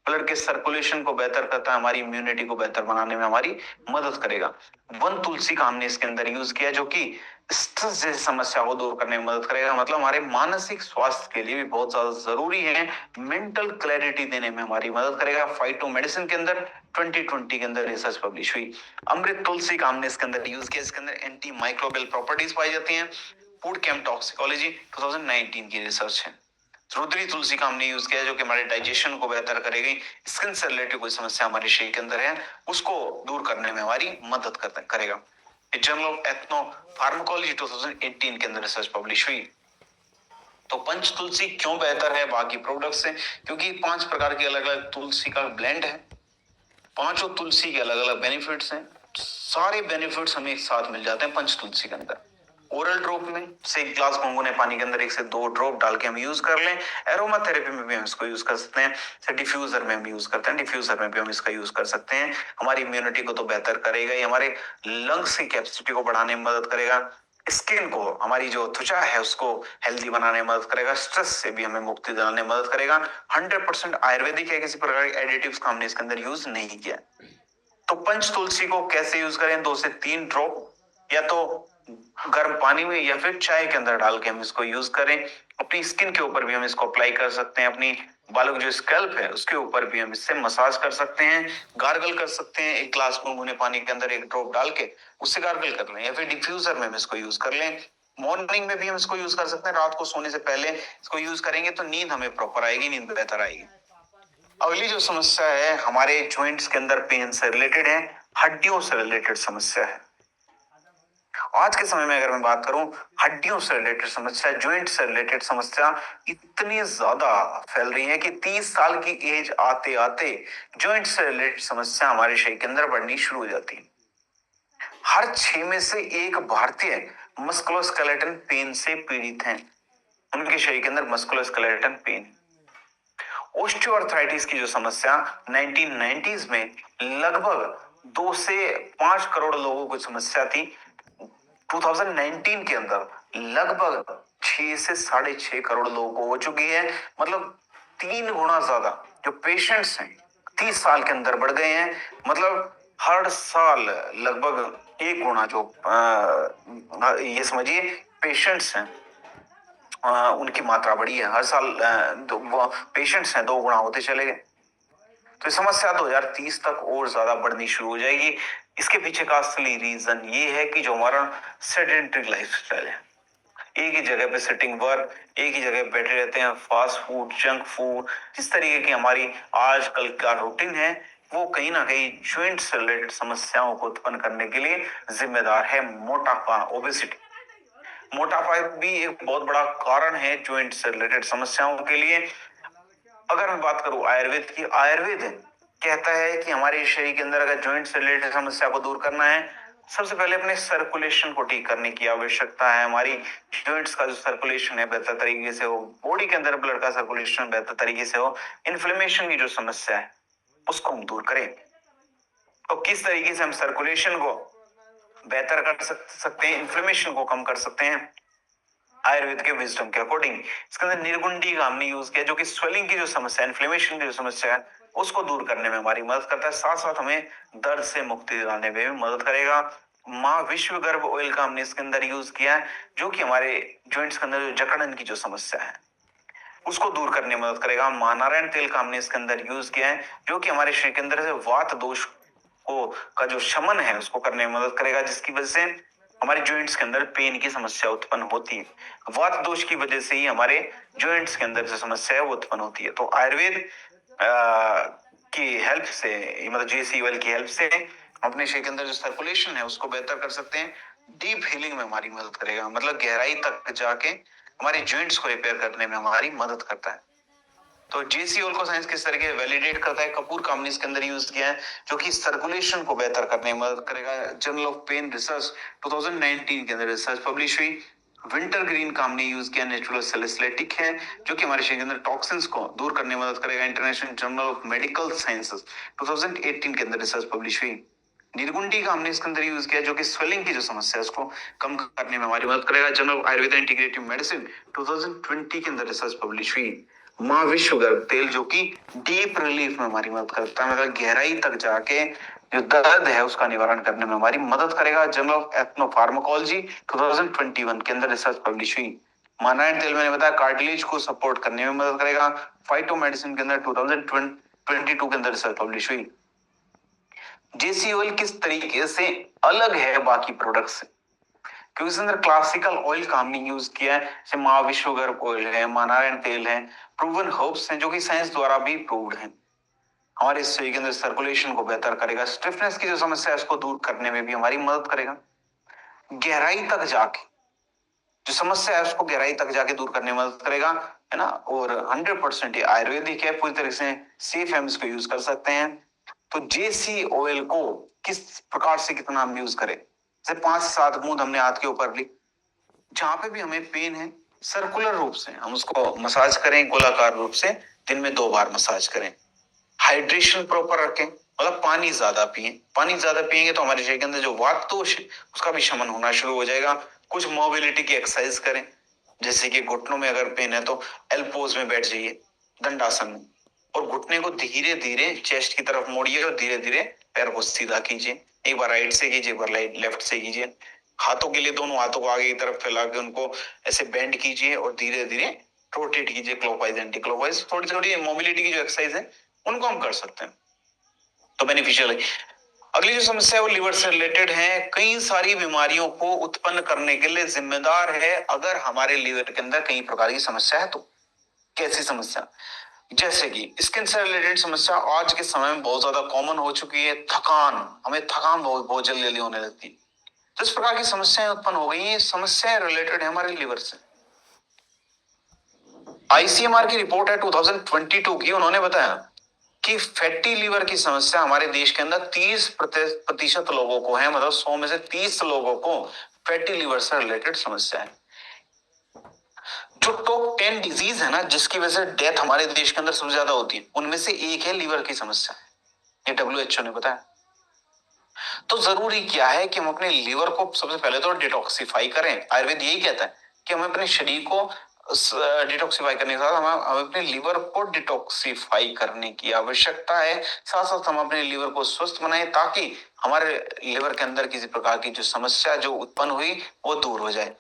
ब्लड के सर्कुलेशन को बेहतर करता है, हमारी इम्यूनिटी को बेहतर बनाने में हमारी मदद करेगा। वन तुलसी का हमने इसके अंदर यूज किया, जो कि स्ट्रेस जैसी समस्या को दूर करने में मदद करेगा। मतलब हमारे मानसिक स्वास्थ्य के लिए भी बहुत ज्यादा जरूरी है, मेंटल क्लैरिटी देने में हमारी मदद करेगा। फाइटो मेडिसिन के अंदर 2020 के अंदर रिसर्च पब्लिश हुई। अमृत तुलसी का हमने इसके अंदर यूज किया, इसके अंदर एंटी माइक्रोबियल प्रॉपर्टीज पाई जाती हैं। फूड केम टॉक्सिकोलॉजी 2019 की रिसर्च है। रुद्री तुलसी का हमने यूज किया, जो कि हमारे डाइजेशन को बेहतर करेगी, स्किन से रिलेटेड कोई समस्या हमारे शरीर के अंदर है उसको दूर करने में हमारी मदद करेगा। जर्नल ऑफ एथनो फार्माकोलॉजी 2018 के अंदर रिसर्च पब्लिश हुई। तो पंच तुलसी क्यों बेहतर है बाकी प्रोडक्ट से? क्योंकि 5 प्रकार की अलग अलग तुलसी का ब्लेंड है, पांचों तुलसी के अलग अलग बेनिफिट्स हैं, सारे बेनिफिट्स हमें एक साथ मिल जाते हैं पंच तुलसी के अंदर। ओरल ड्रॉप में से 1 ग्लास गुनगुने पानी के अंदर 1 से 2 ड्रॉप डाल के हम यूज कर लें। एरोमा थेरेपी में भी हम इसको यूज कर सकते हैं, डिफ्यूजर में हम यूज करते हैं, डिफ्यूजर में भी हम इसका यूज कर सकते हैं। हमारी इम्यूनिटी को तो बेहतर करेगा ही, हमारे लंग्स की कैपेसिटी को बढ़ाने में मदद करेगा, स्किन को, हमारी जो त्वचा है उसको हेल्दी बनाने में मदद करेगा, स्ट्रेस से भी हमें मुक्ति दिलाने में मदद करेगा। 100% आयुर्वेदिक है, किसी प्रकार के एडिटिव्स का हमने इसके अंदर यूज नहीं किया। तो पंच तुलसी को कैसे यूज करें? 2 से 3 ड्रॉप या तो गर्म पानी में या फिर चाय के अंदर डाल के हम इसको यूज करें। अपनी स्किन के ऊपर भी हम इसको अप्लाई कर सकते हैं, अपनी बालों की जो स्कैल्प है उसके ऊपर भी हम इससे मसाज कर सकते हैं, गार्गल कर सकते हैं। 1 ग्लास गुनगुने पानी के अंदर 1 ड्रॉप डाल के उससे गार्गल कर लें, या फिर डिफ्यूजर में हम इसको यूज कर लें। मॉर्निंग में भी हम इसको यूज कर सकते हैं, रात को सोने से पहले इसको यूज करेंगे तो नींद हमें प्रॉपर आएगी, नींद बेहतर आएगी। अगली जो समस्या है हमारे जॉइंट्स के अंदर पेन से रिलेटेड है, हड्डियों से रिलेटेड समस्या है। आज के समय में अगर मैं बात करूं, हड्डियों से रिलेटेड समस्या, जॉइंट से रिलेटेड समस्या इतनी ज्यादा फैल रही है कि 30 साल की एज आते आते जॉइंट से रिलेटेड समस्या हमारे शरीर के अंदर बढ़नी शुरू हो जाती है। हर 6 में से 1 भारतीय मस्कुलोस्केलेटल पेन से पीड़ित हैं, उनके शरीर के अंदर मस्कुलोस्केलेटल पेन। ओस्टियोआर्थराइटिस की जो समस्या 1990s में लगभग 2 से 5 करोड़ लोगों को समस्या थी, 2019 के अंदर लगभग 6 से 6.5 करोड़ लोगों को हो चुकी है। मतलब 3 गुना ज्यादा जो पेशेंट्स हैं 30 साल के अंदर बढ़ गए हैं। मतलब हर साल लगभग एक गुना जो ये समझिए पेशेंट्स हैं उनकी मात्रा बढ़ी है। हर साल पेशेंट्स हैं 2 गुना होते चले गए। तो समस्या 2030 तक और ज्यादा बढ़नी शुरू हो जाएगी। इसके पीछे का असली रीजन ये है कि जो हमारा सेडेंटरी लाइफस्टाइल है, एक ही जगह पे सिटिंग वर्क, एक ही जगह बैठे रहते हैं, फास्ट फूड, जंक फूड, जिस तरीके की हमारी आजकल का रूटीन है, वो कहीं ना कहीं ज्वाइंट से रिलेटेड समस्याओं को उत्पन्न करने के लिए जिम्मेदार है। मोटापा, ओबेसिटी, मोटापा भी एक बहुत बड़ा कारण है ज्वाइंट से रिलेटेड समस्याओं के लिए। अगर मैं बात करूं आयुर्वेद की, आयुर्वेद कहता है कि हमारे शरीर के अंदर अगर ज्वाइंट से रिलेटेड समस्या को दूर करना है, सबसे पहले अपने सर्कुलेशन को ठीक करने की आवश्यकता है। हमारी जॉइंट्स का जो सर्कुलेशन है बेहतर तरीके से हो, बॉडी के अंदर ब्लड का सर्कुलेशन बेहतर तरीके से हो, इन्फ्लेमेशन की जो समस्या है उसको हम दूर करें। तो किस तरीके से हम सर्कुलेशन को बेहतर कर सकते हैं, इन्फ्लेमेशन को कम कर सकते हैं आयुर्वेद के विजडम के अकॉर्डिंग। इसके अंदर निर्गुंडी का हमने यूज किया, जो कि स्वेलिंग की जो समस्या, इन्फ्लेमेशन की जो समस्या है उसको दूर करने में हमारी मदद करता है, साथ साथ हमें दर्द से मुक्ति दिलाने में भी मदद करेगा। माँ विश्वगर्भ ऑयल का हमने इसके अंदर यूज किया है, जो कि हमारे जॉइंट्स के अंदर जो जकड़न की जो समस्या है उसको दूर करने में मदद करेगा। माँ नारायण तेल का हमने इसके अंदर यूज किया है, जो कि हमारे शरीर के अंदर से वात दोष को का जो शमन है उसको करने में मदद करेगा, जिसकी वजह से हमारे जॉइंट्स के अंदर पेन की समस्या उत्पन्न होती है। वात दोष की वजह से ही हमारे जॉइंट्स के अंदर जो समस्या है वो उत्पन्न होती है। तो आयुर्वेद की हेल्प से, मतलब जेसी ऑयल की हेल्प से अपने शरीर के अंदर जो सर्कुलेशन है उसको बेहतर कर सकते हैं। डीप हीलिंग में हमारी मदद करेगा, मतलब गहराई तक जाके हमारे जॉइंट्स को रिपेयर करने में हमारी मदद करता है। तो जेसी ऑयल को साइंस किस तरीके वैलिडेट करता है, कपूर का हमने इसके अंदर यूज किया है, जो कि सर्कुलेशन को बेहतर करने में मदद करेगा। जर्नल ऑफ पेन रिसर्च 2019 के अंदर रिसर्च पब्लिश हुई। विंटर ग्रीन का हमने यूज किया, नेचुरल सैलिसिलिक है, जो कि हमारे शरीर के अंदर टॉक्सिन्स को दूर करने में मदद करेगा। International journal of medical sciences 2018 के अंदर रिसर्च पब्लिश हुई। निर्गुंडी का हमने इसके अंदर यूज किया, जो कि स्वेलिंग की जो समस्या है उसको कम करने में हमारी मदद करेगा। Journal of Ayurveda integrative medicine 2020 के अंदर रिसर्च पब्लिश हुई। माँ विश्वगर्भ तेल, जो कि डीप रिलीफ में हमारी मदद करता है, मतलब गहराई तक जाके जो दर्द है उसका निवारण करने में हमारी मदद करेगा। जर्नल ऑफ एथनोफार्माकोलॉजी 2021 के अंदर रिसर्च पब्लिश हुई। मानायण तेल मैंने बताया कार्टिलेज को सपोर्ट करने में मदद करेगा। फाइटो मेडिसिन के अंदर 2022 के अंदर रिसर्च पब्लिश हुई। जेसी ऑयल किस तरीके से अलग है बाकी प्रोडक्ट से, क्योंकि इसके अंदर क्लासिकल ऑयल का हमने यूज किया है, जैसे माँ विश्वगर्भ ऑयल है, माँ नारायण तेल है, प्रूवन हर्ब्स हैं, जो कि साइंस द्वारा भी प्रूव्ड हैं। हमारे शरीर के अंदर सर्कुलेशन को बेहतर करेगा, स्टिफनेस की जो समस्या है उसको दूर करने में भी हमारी मदद करेगा। गहराई तक जाके जो समस्या है उसको गहराई तक जाके दूर करने में मदद करेगा, है ना। और 100% ये आयुर्वेदिक है, पूरी तरह से सेफ है, हम इसको यूज कर सकते हैं। तो जेसी ऑयल को किस प्रकार से कितना हम यूज करें, जैसे 5-7 बूंद हमने हाथ के ऊपर ली, जहां पे भी हमें पेन है सर्कुलर रूप से हम उसको मसाज करें, गोलाकार रूप से दिन में 2 बार मसाज करें। हाइड्रेशन प्रॉपर रखें, मतलब पानी ज्यादा पिए, पानी ज्यादा पिएंगे तो हमारे शरीर के अंदर जो वात दोष है उसका भी शमन होना शुरू हो जाएगा। कुछ मोबिलिटी की एक्सरसाइज करें, जैसे कि घुटनों में अगर पेन है तो एल्पोज में बैठ जाइए, दंडासन में, और घुटने को धीरे धीरे चेस्ट की तरफ मोड़िए और धीरे धीरे पैर को सीधा कीजिए। एक बार राइट से कीजिए, एक बार लेफ्ट से कीजिए। हाथों के लिए दोनों हाथों को आगे की तरफ फैला के उनको ऐसे बेंड कीजिए और धीरे धीरे रोटेट कीजिए, क्लॉकवाइज एंटी क्लॉकवाइज। थोड़ी थोड़ी मोबिलिटी की जो एक्सरसाइज है उनको हम कर सकते हैं, तो बेनिफिशियल है। अगली जो समस्या है वो लिवर से रिलेटेड है। कई सारी बीमारियों को उत्पन्न करने के लिए जिम्मेदार है अगर हमारे लिवर के अंदर कई प्रकार की समस्या है तो। कैसी समस्या, जैसे कि स्किन से रिलेटेड समस्या आज के समय में बहुत ज्यादा कॉमन हो चुकी है। थकान, हमें थकान बहुत बहुत जल्दी जल्दी होने लगती है, तो इस प्रकार की समस्याएं उत्पन्न हो गई हैं। समस्याएं रिलेटेड है हमारे लिवर से। आईसीएमआर की रिपोर्ट है 2022 की, उन्होंने बताया कि फैटी लीवर की समस्या हमारे देश के अंदर 30% लोगों को है, मतलब 100 में से 30 लोगों को फैटी लीवर से रिलेटेड समस्या है। जो टॉप 10 डिजीज है ना जिसकी वजह से डेथ हमारे देश के अंदर सबसे ज्यादा होती है, उनमें से एक है लीवर की समस्या, ये WHO ने बताया। तो जरूरी क्या है कि हम अपने लीवर को सबसे पहले तो डिटॉक्सिफाई करें। आयुर्वेद यही कहता है कि हमें अपने शरीर को डिटॉक्सिफाई करने के साथ हमें अपने लिवर को डिटॉक्सिफाई करने की आवश्यकता है। साथ साथ हम अपने लिवर को स्वस्थ बनाएं ताकि हमारे लिवर के अंदर किसी प्रकार की जो समस्या जो उत्पन्न हुई वो दूर हो जाए।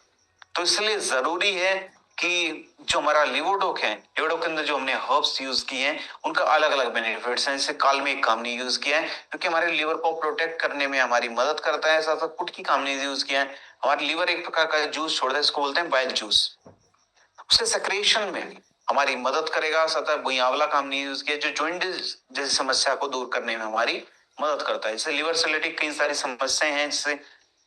तो इसलिए जरूरी है कि जो हमारा लिवोडोक है, लिवोडोक के अंदर जो हमने हर्ब्स यूज किए हैं उनका अलग अलग बेनिफिट्स हैं। जैसे कालमेघ कामनी यूज किया है क्योंकि हमारे लिवर को प्रोटेक्ट करने में हमारी मदद करता है। साथ साथ कुटकी कामनी यूज किया है, हमारा लिवर एक प्रकार का जूस छोड़ता है, इसको बोलते हैं बाइल जूस, उससे सेक्रेशन में हमारी मदद करेगा। सतह भुइयावला कामनी यूज किया जो जॉइंटिस जैसी समस्या को दूर करने में हमारी मदद करता है। जैसे लिवर से रिलेटेड कई सारी समस्याएं हैं, जिससे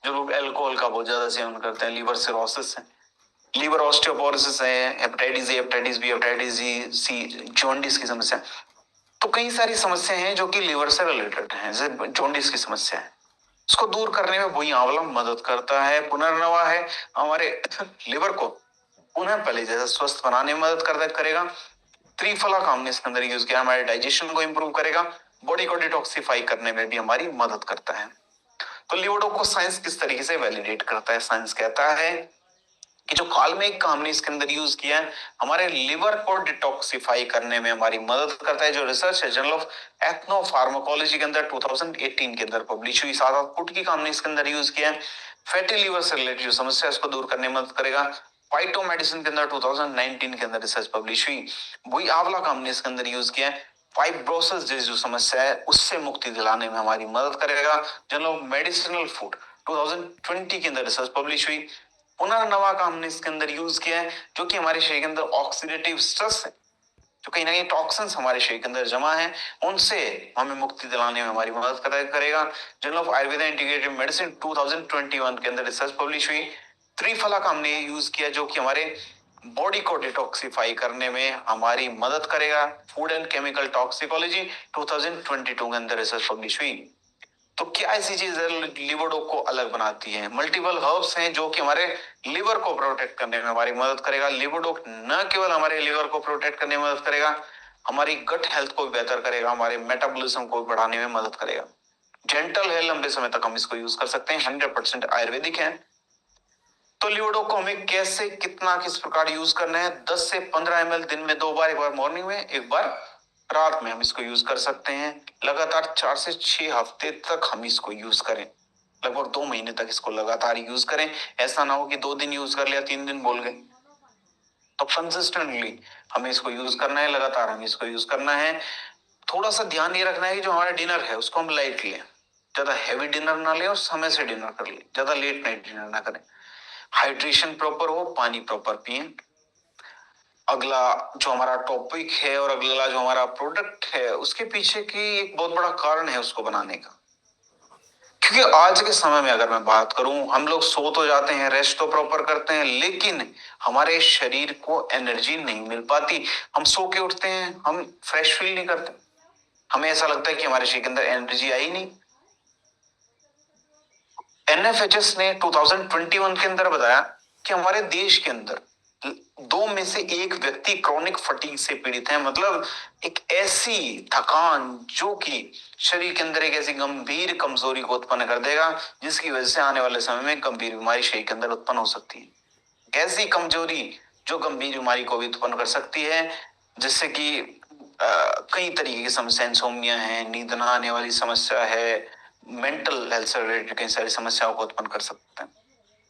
जो लोग अल्कोहल का बहुत ज्यादा सेवन करते हैं, लिवर सिरोसिस है, लिवर ऑस्टियोपोरोसिस है, hepatitis A, hepatitis B, hepatitis C, jaundice की समस्या। तो कई सारी समस्याएं हैं जो कि लिवर से रिलेटेड हैं। जैसे जॉन्डिस की समस्या है, उसको दूर करने में वही आंवला मदद करता है। पुनर्नवा है, हमारे लिवर को पुनः पहले जैसा स्वस्थ बनाने में मदद करता करेगा। त्रिफला कामने इसके अंदर यूज किया, हमारे डाइजेशन को इंप्रूव करेगा, बॉडी को डिटॉक्सिफाई करने में भी हमारी मदद करता है। तो लिवोडोक को साइंस किस तरीके से वैलिडेट करता है? साइंस कहता है कि जो कालमेघ का हमने इसके अंदर यूज किया है हमारे लिवर को डिटॉक्सिफाई करने में हमारी मदद करता है। जो रिसर्च है जर्नल ऑफ एथनो फार्माकोलॉजी के अंदर 2018 के अंदर पब्लिश हुई। साथ साथ कुटकी का हमने इसके अंदर यूज किया है, फैटी लिवर से रिलेटेड जो समस्या है उसको दूर करने में मदद करेगा। फाइटो मेडिसिन के अंदर 2019 के अंदर रिसर्च पब्लिश हुई। वही आंवला का हमने इसके अंदर यूज किया है, फाइब्रोसिस जैसी जो समस्या है उससे मुक्ति दिलाने में हमारी मदद करेगा। जर्नल ऑफ मेडिसिनल फूड 2020 के अंदर रिसर्च पब्लिश हुई। पुनर्नवा का हमने इसके अंदर यूज किया है जो कि हमारे शरीर के अंदर ऑक्सीडेटिव स्ट्रेस है, जो कहीं ना कहीं टॉक्सिन्स हमारे शरीर के अंदर जमा है, उनसे हमें मुक्ति दिलाने में हमारी मदद करेगा। Journal of Ayurveda integrative medicine 2021 के अंदर रिसर्च पब्लिश हुई। त्रिफला का हमने यूज किया जो कि हमारे बॉडी को डिटॉक्सिफाई करने में हमारी मदद करेगा। फूड एंड केमिकल टॉक्सिकोलॉजी 2022 के अंदर रिसर्च पब्लिश हुई। तो क्या ऐसी चीज लिवोडोक को अलग बनाती है? मल्टीपल हर्ब्स हैं जो कि हमारे लिवर को प्रोटेक्ट करने में हमारी मदद करेगा। लिवोडोक न केवल हमारे लिवर को प्रोटेक्ट करने में मदद करेगा, हमारी गट हेल्थ को भी बेहतर करेगा, हमारे मेटाबॉलिज्म को बढ़ाने में मदद करेगा। जेंटल है, लंबे समय तक हम इसको यूज कर सकते हैं, 100% आयुर्वेदिक है। तो लिवोडोक को हमें कैसे, कितना, किस प्रकार यूज करना है? 10 से 15 ml दिन में 2 बार, एक बार मॉर्निंग में, एक बार रात में हम इसको यूज कर सकते हैं। लगातार 4 से 6 हफ्ते तक हम इसको यूज करें, लगभग 2 महीने तक इसको लगातार यूज करें। ऐसा ना हो कि 2 दिन यूज कर लिया 3 दिन बोल गए। तो कंसिस्टेंटली हमें इसको यूज करना है, लगातार हमें इसको यूज करना है। थोड़ा सा ध्यान ये रखना है कि जो हमारा डिनर है उसको हम लाइट लें, ज्यादा हैवी डिनर ना लें और समय से डिनर कर लें, ज्यादा लेट नाइट डिनर ना करें। हाइड्रेशन प्रॉपर हो, पानी प्रॉपर पिए। अगला जो हमारा टॉपिक है और अगला जो हमारा प्रोडक्ट है उसके पीछे की एक बहुत बड़ा कारण है उसको बनाने का। क्योंकि आज के समय में अगर मैं बात करूं, हम लोग सो तो जाते हैं, रेस्ट तो प्रॉपर करते हैं, लेकिन हमारे शरीर को एनर्जी नहीं मिल पाती। हम सो के उठते हैं, हम फ्रेश फील नहीं करते, हमें ऐसा लगता है कि हमारे शरीर के अंदर एनर्जी आई नहीं। एनएफएचएस ने 2021 के अंदर बताया कि हमारे देश के अंदर 2 में से 1 व्यक्ति क्रॉनिक फटीग से पीड़ित है। मतलब एक ऐसी थकान जो कि शरीर के अंदर एक ऐसी गंभीर कमजोरी को उत्पन्न कर देगा जिसकी वजह से आने वाले समय में गंभीर बीमारी शरीर के अंदर उत्पन्न हो सकती है। ऐसी कमजोरी जो गंभीर बीमारी को भी उत्पन्न कर सकती है, जिससे कि कई तरीके की समस्या, इंसोम्निया है, नींद न आने वाली समस्या है, मेंटल हेल्थ से रिलेटेड कई सारी समस्याओं को उत्पन्न कर सकते हैं।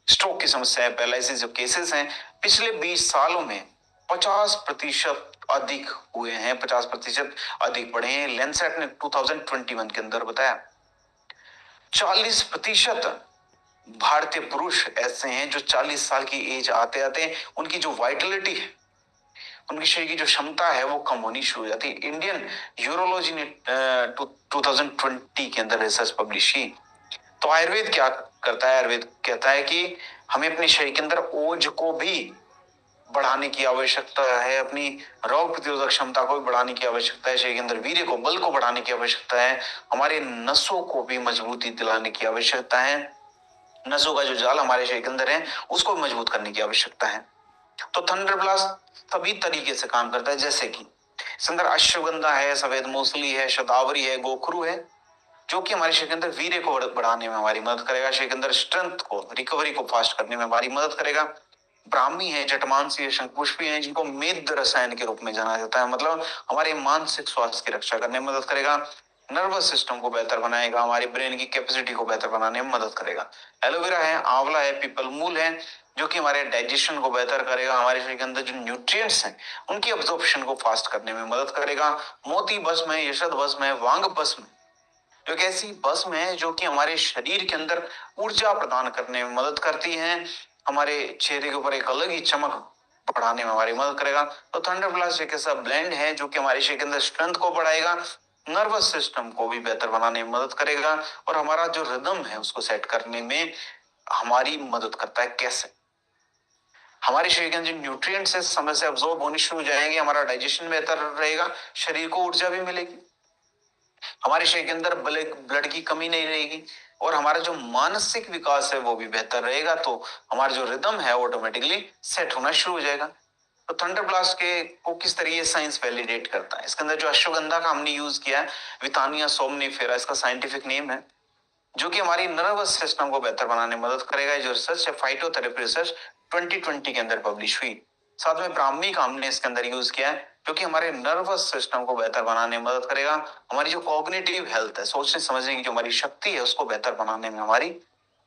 स्ट्रोक की समस्या है, पैरालिसिस जो केसेस हैं पिछले 20 सालों में 50% अधिक हुए हैं, 50% अधिक बढ़े हैं। लेंसेट ने 2021 के अंदर बताया 40% भारतीय पुरुष ऐसे हैं जो 40 साल की एज आते आते उनकी जो वाइटलिटी है, उनकी शरीर की जो क्षमता है वो कम होनी शुरू हो जाती है। इंडियन यूरोलॉजी ने 2020 के अंदर रिसर्च पब्लिश की। तो आयुर्वेद क्या करता है? आयुर्वेद कहता है कि हमें अपने शरीर के अंदर ओज को भी बढ़ाने की आवश्यकता है, अपनी रोग प्रतिरोधक क्षमता को भी बढ़ाने की आवश्यकता है, शरीर के अंदर वीर्य को, बल को बढ़ाने की आवश्यकता है, हमारे नसों को भी मजबूती दिलाने की आवश्यकता है, नसों का जो जाल हमारे शरीर के अंदर है उसको भी मजबूत करने की आवश्यकता है। तो थंडर ब्लास्ट सभी तरीके से काम करता है, जैसे कि इसके अंदर अश्वगंधा है, सफेद मूसली है, शतावरी है, गोखरू है, जो कि हमारे शरीर के अंदर वीर्य को बढ़ाने में हमारी मदद करेगा, शरीर के अंदर स्ट्रेंथ को, रिकवरी को फास्ट करने में हमारी मदद करेगा। ब्राह्मी है, जटमांसी है, शंखपुष्पी है, जिनको मेद रसायन के रूप में जाना जाता है। मतलब हमारे मानसिक स्वास्थ्य की रक्षा करने में मदद करेगा, नर्वस सिस्टम को बेहतर बनाएगा, हमारी ब्रेन की कैपेसिटी को बेहतर बनाने में मदद करेगा। एलोवेरा है, आंवला है, पीपल मूल है, जो कि हमारे डाइजेशन को बेहतर करेगा, हमारे शरीर के अंदर जो न्यूट्रिएंट्स हैं उनकी अब्जॉर्प्शन को फास्ट करने में मदद करेगा। मोती भस्म है, यशद भस्म है, वांग भस्म, जो कि ऐसी भस्म है जो कि हमारे शरीर के अंदर ऊर्जा प्रदान करने में मदद करती है, हमारे चेहरे के ऊपर एक अलग ही चमक बढ़ाने में हमारी मदद करेगा। तो थंडर ब्लास्ट एक ऐसा ब्लेंड है जो कि हमारे शरीर के अंदर स्ट्रेंथ को बढ़ाएगा, नर्वस सिस्टम को भी बेहतर बनाने में मदद करेगा, और हमारा जो रिदम है उसको सेट करने में हमारी मदद करता है। कैसे? हमारे शरीर के अंदर न्यूट्रिएंट्स है समय से अब्सॉर्ब होने शुरू हो जाएंगे, हमारा डाइजेशन बेहतर रहेगा, शरीर को ऊर्जा भी मिलेगी, हमारे शरीर के अंदर ब्लड की कमी नहीं रहेगी, और हमारा जो मानसिक विकास है वो भी बेहतर रहेगा। तो हमारा जो रिदम है ऑटोमेटिकली सेट होना शुरू हो जाएगा। तो थंडर ब्लास्ट के को किस तरीके साइंस वैलिडेट करता है? इसके अंदर जो अश्वगंधा का हमने यूज किया है, विथानिया सोमनिफेरा इसका साइंटिफिक नेम है, जो कि हमारी नर्वस सिस्टम को बेहतर बनाने में मदद करेगा। जो रिसर्च है फाइटोथेरेपी रिसर्च 2020 के अंदर पब्लिश हुई। साथ में ब्राह्मी का हमने इसके अंदर यूज किया है, जो कि हमारे नर्वस सिस्टम को बेहतर बनाने में मदद करेगा, हमारी जो कॉग्निटिव हेल्थ है, सोचने समझने की जो हमारी शक्ति है उसको बेहतर बनाने में हमारी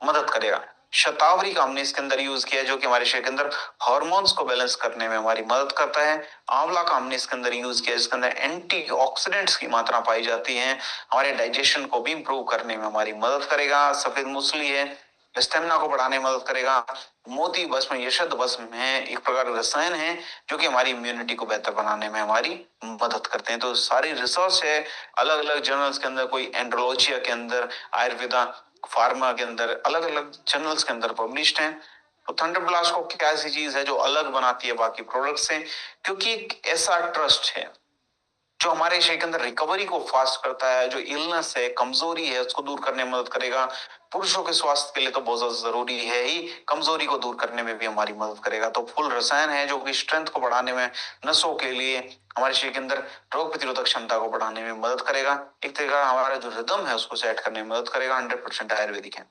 मदद करेगा। शतावरी का हमने इसके अंदर यूज किया है, जो कि हमारे शरीर के अंदर हार्मोन्स को बैलेंस करने में हमारी मदद करता है। आंवला का हमने इसके अंदर यूज किया है, जिसके अंदर एंटीऑक्सीडेंट्स की मात्रा पाई जाती है, हमारे डाइजेशन को भी इंप्रूव करने में हमारी मदद करेगा। सफेद मूसली है, स्टेमिना को बढ़ाने में मदद करेगा। मोती भस्म, यशद भस्म है, एक प्रकार का रसायन है जो कि हमारी इम्यूनिटी को बेहतर बनाने में हमारी मदद करते हैं। तो सारी रिसर्च है अलग अलग जर्नल्स के अंदर, कोई एंड्रोलॉजिया के अंदर, आयुर्वेदा फार्मा के अंदर, अलग अलग जर्नल्स के अंदर पब्लिश्ड हैं। तो थंडर ब्लास्ट को क्या ऐसी चीज है जो अलग बनाती है बाकी प्रोडक्ट से? क्योंकि एक ऐसा ट्रस्ट है जो हमारे शरीर के अंदर रिकवरी को फास्ट करता है, जो इलनेस है, कमजोरी है, उसको दूर करने में मदद करेगा। पुरुषों के स्वास्थ्य के लिए तो बहुत ज्यादा जरूरी है ही, कमजोरी को दूर करने में भी हमारी मदद करेगा। तो फुल रसायन है जो कि स्ट्रेंथ को बढ़ाने में, नसों के लिए, हमारे शरीर के अंदर रोग प्रतिरोधक क्षमता को बढ़ाने में मदद करेगा। एक तरीका हमारा जो रिदम है उसको सेट करने में मदद करेगा। 100% आयुर्वेदिक है।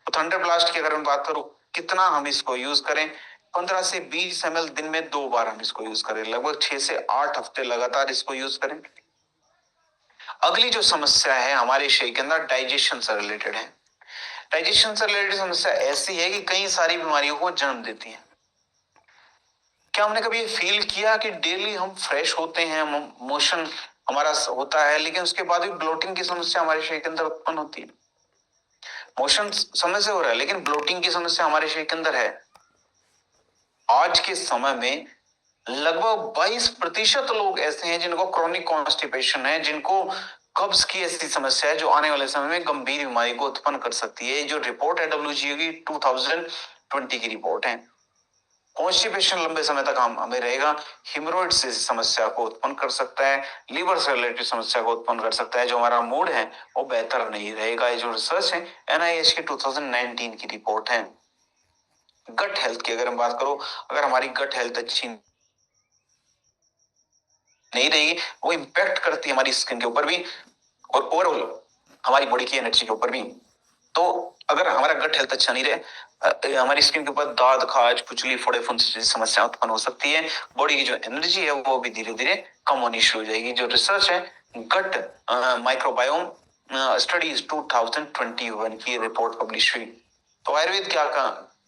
तो थंडर ब्लास्ट की अगर मैं बात करूं कितना हम इसको यूज करें, 15 से 20 ml दिन में 2 बार हम इसको यूज करें, लगभग 6 से 8 हफ्ते लगातार इसको यूज करें। अगली जो समस्या है हमारे शरीर के अंदर डाइजेशन से रिलेटेड है। डाइजेशन से रिलेटेड समस्या ऐसी है कि कई सारी बीमारियों को जन्म देती है। क्या हमने कभी ये फील किया कि डेली हम फ्रेश होते हैं, मोशन हमारा होता है, लेकिन उसके बाद भी ब्लोटिंग की समस्या हमारे शरीर के अंदर उत्पन्न होती है? मोशन समय से हो रहा है लेकिन ब्लोटिंग की समस्या हमारे शरीर के अंदर है। आज के समय में लगभग 22% लोग ऐसे हैं जिनको क्रोनिक कॉन्स्टिपेशन है, जिनको कब्ज की ऐसी समस्या है जो आने वाले समय में गंभीर बीमारी को उत्पन्न कर सकती है। जो रिपोर्ट है डब्ल्यूजीओ की 2020 की रिपोर्ट है। कॉन्स्टिपेशन लंबे समय तक हम हमें रहेगा, हिमोरॉइड से समस्या को उत्पन्न कर सकता है, लीवर से रिलेटेड समस्या को उत्पन्न कर सकता है, जो हमारा मूड है वो बेहतर नहीं रहेगा। ये जो रिसर्च है एनआईएच की 2019 की रिपोर्ट है। गट हेल्थ की अगर हम बात करो, अगर हमारी गट हेल्थ अच्छी नहीं रहेगी, वो इम्पैक्ट करती है हमारी स्किन के ऊपर भी और ओवरऑल हमारी बॉडी की एनर्जी के ऊपर भी। तो अगर हमारा गट हेल्थ अच्छा नहीं रहे, हमारी स्किन के ऊपर दाद, खाज, खुजली, फोड़े फुंसी जैसी समस्या उत्पन्न हो सकती है। बॉडी की जो एनर्जी है वो भी धीरे धीरे कम होनी शुरू हो जाएगी। जो रिसर्च है गट माइक्रोबायोम स्टडीज 2021 की रिपोर्ट पब्लिश हुई। तो आयुर्वेद क्या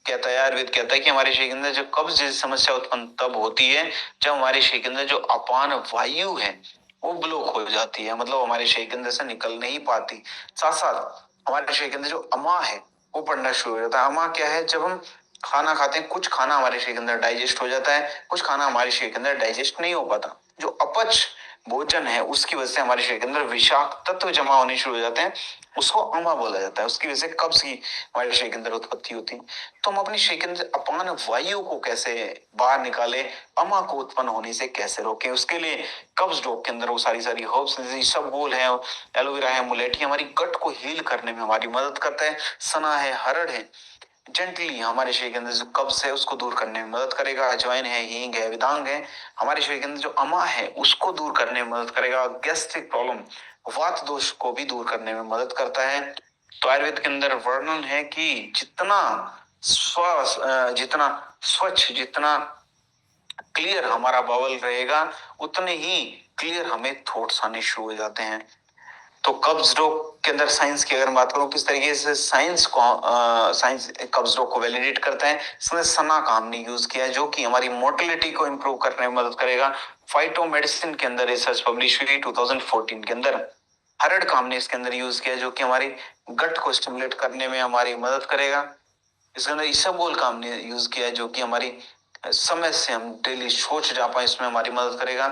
कहता है? आयुर्वेद कहता है कि हमारे शरीर के अंदर जो कब्ज जैसी समस्या उत्पन्न तब होती है जब हमारे शरीर के अंदर जो अपान वायु है वो ब्लॉक हो जाती है, मतलब हमारे शरीर के अंदर से निकल नहीं पाती। साथ साथ हमारे शरीर के अंदर जो अमा है वो बढ़ना शुरू हो जाता है। अमा क्या है? जब हम खाना खाते हैं, कुछ खाना हमारे शरीर के अंदर डाइजेस्ट हो जाता है, कुछ खाना हमारे शरीर के अंदर डाइजेस्ट नहीं हो पाता। जो अपच भोजन है उसकी वजह से हमारे शरीर के अंदर विषाक्त तत्व जमा होने शुरू हो जाते हैं, उसको अमा बोला जाता है। उसकी वजह से कब्ज की हमारे शरीर के अंदर उत्पत्ति होती है। तो हम अपने शरीर के अंदर अपान वायु को कैसे बाहर निकाले, अमा को उत्पन्न होने से कैसे रोके, उसके लिए कब्ज रोग के अंदर वो सारी सारी हर्ब्स सब गोल है, एलोवेरा है, मुलेठी हमारी गट को हील करने में हमारी मदद करता है। सना है, हरड़ है, जेंटली हमारे शरीर के अंदर जो कब्ज है उसको दूर करने में मदद करेगा। अजवाइन है, हींग है, विदांग है, हमारे शरीर के अंदर जो अमा है उसको दूर करने में मदद करेगा। गैस्ट्रिक प्रॉब्लम, वात दोष को भी दूर करने में मदद करता है। तो आयुर्वेद के अंदर वर्णन है कि जितना जितना स्वच्छ, जितना क्लियर हमारा बाउल रहेगा, उतने ही क्लियर हमें थॉट्स आने शुरू हो जाते हैं। तो कब्ज रोग के अंदर साइंस की अगर बात करूं, किस तरीके से साइंस कब्ज रोग को वैलिडेट करता है, इसमें सना का हमने यूज किया है, जो कि हमारी मोटिलिटी को इंप्रूव करने में मदद करेगा। फाइटो मेडिसिन के अंदर रिसर्च पब्लिश हुई 2014 के अंदर। हरड़ का हमने इसके अंदर यूज किया, जो कि हमारी गट को स्टिमुलेट करने में हमारी मदद करेगा। इसके अंदर इसबगोल का हमने यूज किया है, जो कि हमारी समय से हम डेली सोच जा पाए, इसमें हमारी मदद करेगा।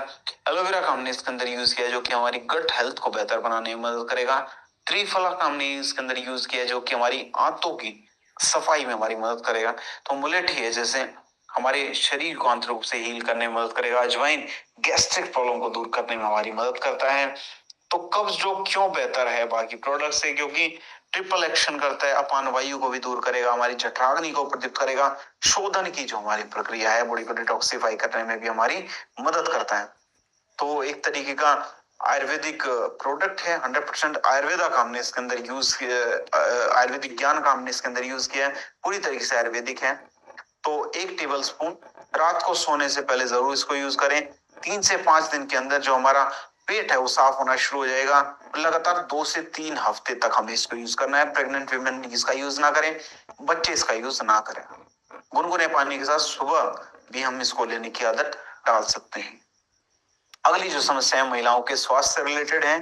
एलोवेरा का हमने इसके अंदर यूज किया, जो कि हमारी गट हेल्थ को बेहतर बनाने में मदद करेगा। त्रिफला का हमने इसके अंदर यूज किया, जो कि हमारी आंतों की सफाई में हमारी मदद करेगा। तो मुलेठी है, जैसे हमारे शरीर को आंतरिक रूप से हील करने में मदद करेगा। अजवाइन गैस्ट्रिक प्रॉब्लम को दूर करने में हमारी मदद करता है। तो कब्ज रोग क्यों बेहतर है बाकी प्रोडक्ट से? क्योंकि ट्रिपल एक्शन करता है, अपान वायु को भी दूर करेगा, हमारी जठराग्नि को प्रदीप्त करेगा, शोधन की जो हमारी प्रक्रिया है, बॉडी को डिटॉक्सिफाई करने में भी हमारी मदद करता है। तो एक तरीके का आयुर्वेदिक प्रोडक्ट है, 100% आयुर्वेदा का हमने इसके अंदर यूज किया, आयुर्वेदिक ज्ञान का हमने इसके अंदर यूज किया है, पूरी तरीके से आयुर्वेदिक है। तो 1 टेबल स्पून रात को सोने से पहले जरूर इसको यूज करें। 3 से 5 दिन के अंदर जो हमारा पेट है वो साफ होना शुरू हो जाएगा। लगातार 2 से 3 हफ्ते तक हमें इसको यूज करना है। प्रेग्नेंट वीमेन इसका यूज ना करें, बच्चे इसका यूज ना करें। गुनगुने पानी के साथ सुबह भी हम इसको लेने की आदत डाल सकते हैं। अगली जो समस्या है महिलाओं के स्वास्थ्य से रिलेटेड है।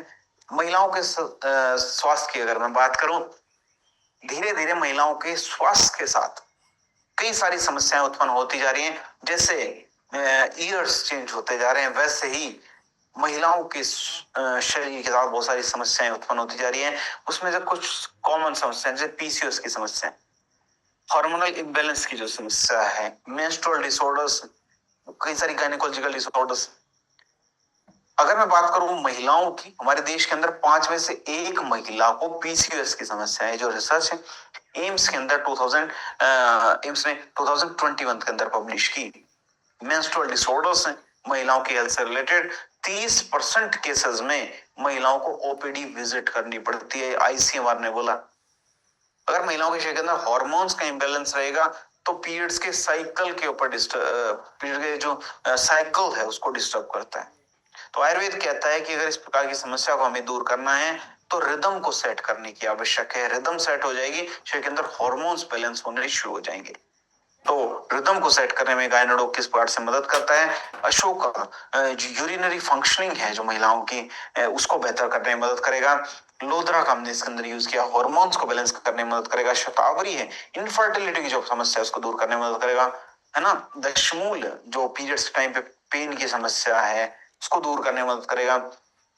महिलाओं के स्वास्थ्य की अगर मैं बात करूं, धीरे धीरे महिलाओं के स्वास्थ्य के साथ कई सारी समस्याएं उत्पन्न होती जा रही हैं। जैसे ईयर्स चेंज होते जा रहे हैं, वैसे ही महिलाओं के शरीर के साथ बहुत सारी समस्याएं उत्पन्न होती जा रही हैं। उसमें से कुछ कॉमन समस्याएं, जैसे पीसीओएस की समस्या, हार्मोनल इम्बैलेंस की जो समस्या है, मेंस्ट्रुअल डिसऑर्डर्स, कई सारी गायनेकोलॉजिकल डिसऑर्डर्स। अगर मैं बात करूं महिलाओं की, हमारे देश के अंदर 5 में से 1 महिला को पीसीओएस की समस्या है। जो रिसर्च है एम्स के अंदर 2000 एम्स ने 2021 के अंदर पब्लिश की। मेंस्ट्रुअल डिसऑर्डर्स हैं महिलाओं की हेल्थ से रिलेटेड। 30% केसेस में महिलाओं को ओपीडी विजिट करनी पड़ती है, आईसीएमआर ने बोला। अगर महिलाओं के शरीर के अंदर हॉर्मोन्स का इंबैलेंस रहेगा तो पीरियड्स के साइकिल के ऊपर पीरियड के जो साइकिल है उसको डिस्टर्ब करता है। तो आयुर्वेद कहता है कि अगर इस प्रकार की समस्या को हमें दूर करना है तो रिदम को सेट करने की आवश्यक है। रिदम सेट हो जाएगी, शरीर के अंदर हॉर्मोन्स बैलेंस होने शुरू हो जाएंगे। तो रिदम को सेट करने में गायनेडोक किस प्रकार से मदद करता है? अशोका जो यूरिनरी फंक्शनिंग है जो महिलाओं की, उसको बेहतर करने में मदद करेगा। लोधरा का हमने इसके अंदर यूज किया, हॉर्मोन्स को बैलेंस करने में मदद करेगा। शतावरी है, इनफर्टिलिटी की जो समस्या है उसको दूर करने में मदद करेगा, है ना। दशमूल जो पीरियड्स टाइम पे पेन की समस्या है उसको दूर करने में मदद करेगा।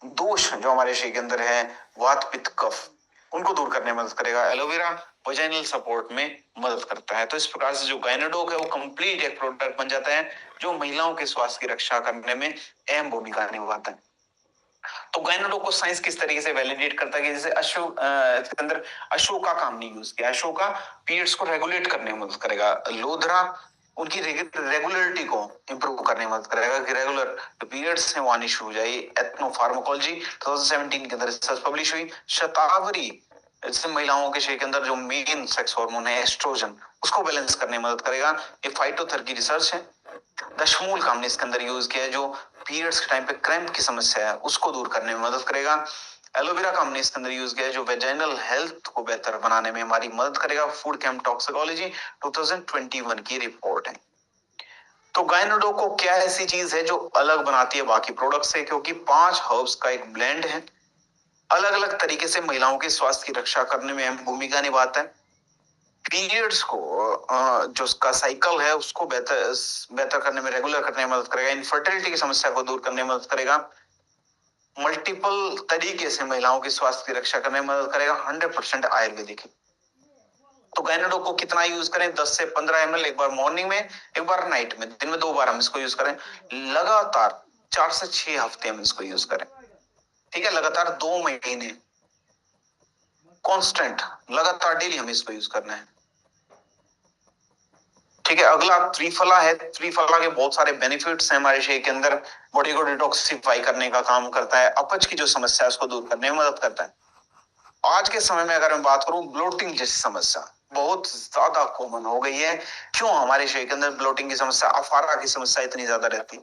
दोष जो हमारे शरीर के अंदर है, वात पित्त कफ, उनको दूर करने में मदद करेगा। एलोवेरा वजाइनल सपोर्ट में मदद करता है। तो इस प्रकार से जो गायनेडोक है वो कंप्लीट एक प्रोडक्ट बन जाता है जो महिलाओं के स्वास्थ्य की रक्षा करने में अहम भूमिका निभाता है। तो गायनेडोक को साइंस किस तरीके से वैलिडेट करता है कि जैसे इसके अंदर अशोका का हमने यूज किया। अशोका पीरियड्स को रेगुलेट करने में मदद करेगा। लोधरा उनकी रेगुलरिटी को इंप्रूव करने में मदद करेगा कि रेगुलर पीरियड्स हैं वो आनी शुरू हो जाए। एथनोफार्माकोलॉजी 2017 के अंदर रिसर्च पब्लिश हुई। शतावरी जैसे महिलाओं के शरीर के अंदर जो मेन सेक्स हार्मोन है एस्ट्रोजन, उसको बैलेंस करने में मदद करेगा। ये फाइटोथेरेपी रिसर्च है। दशमूल का हमने इसके अंदर यूज किया है, जो पीरियड्स के टाइम पे क्रैम्प की समस्या है उसको दूर करने में मदद करेगा। एलोवेरा का हमने इसके अंदर यूज किया है, जो वेजाइनल हेल्थ को बेहतर बनाने में हमारी मदद करेगा। फूड केम टॉक्सिकोलॉजी 2021 की रिपोर्ट है। तो गायनेडोक को क्या ऐसी चीज है जो अलग बनाती है बाकी प्रोडक्ट से? क्योंकि 5 हर्ब्स का एक ब्लेंड है, अलग अलग तरीके से महिलाओं के स्वास्थ्य की रक्षा करने में अहम भूमिका निभाता है। पीरियड्स को जो उसका साइकिल है उसको बेहतर बेहतर करने में, रेगुलर करने में मदद करेगा। इनफर्टिलिटी की समस्या को दूर करने में मदद करेगा। मल्टीपल तरीके से महिलाओं के स्वास्थ्य की रक्षा करने में मदद करेगा। 100% आयुर्वेदिक है। तो गायनेडोक को कितना यूज करें? 10 से 15 ml, एक बार मॉर्निंग में, एक बार नाइट में, दिन में 2 बार हम इसको यूज करें। लगातार 4 से 6 हफ्ते हम इसको यूज करें। ठीक है, लगातार 2 महीने कांस्टेंट, लगातार डेली हमें इसको यूज करना है। ठीक है, अगला त्रिफला है। त्रिफला के बहुत सारे बेनिफिट्स हैं हमारे शरीर के अंदर। बॉडी को डिटॉक्सिफाई करने का काम करता है, अपच की जो समस्या है उसको दूर करने में मदद करता है। आज के समय में अगर मैं बात करूं ब्लोटिंग जैसी समस्या, बहुत ज्यादा कॉमन हो गई है। क्यों हमारे शरीर के अंदर ब्लोटिंग की समस्या, अफारा की समस्या इतनी ज्यादा रहती है?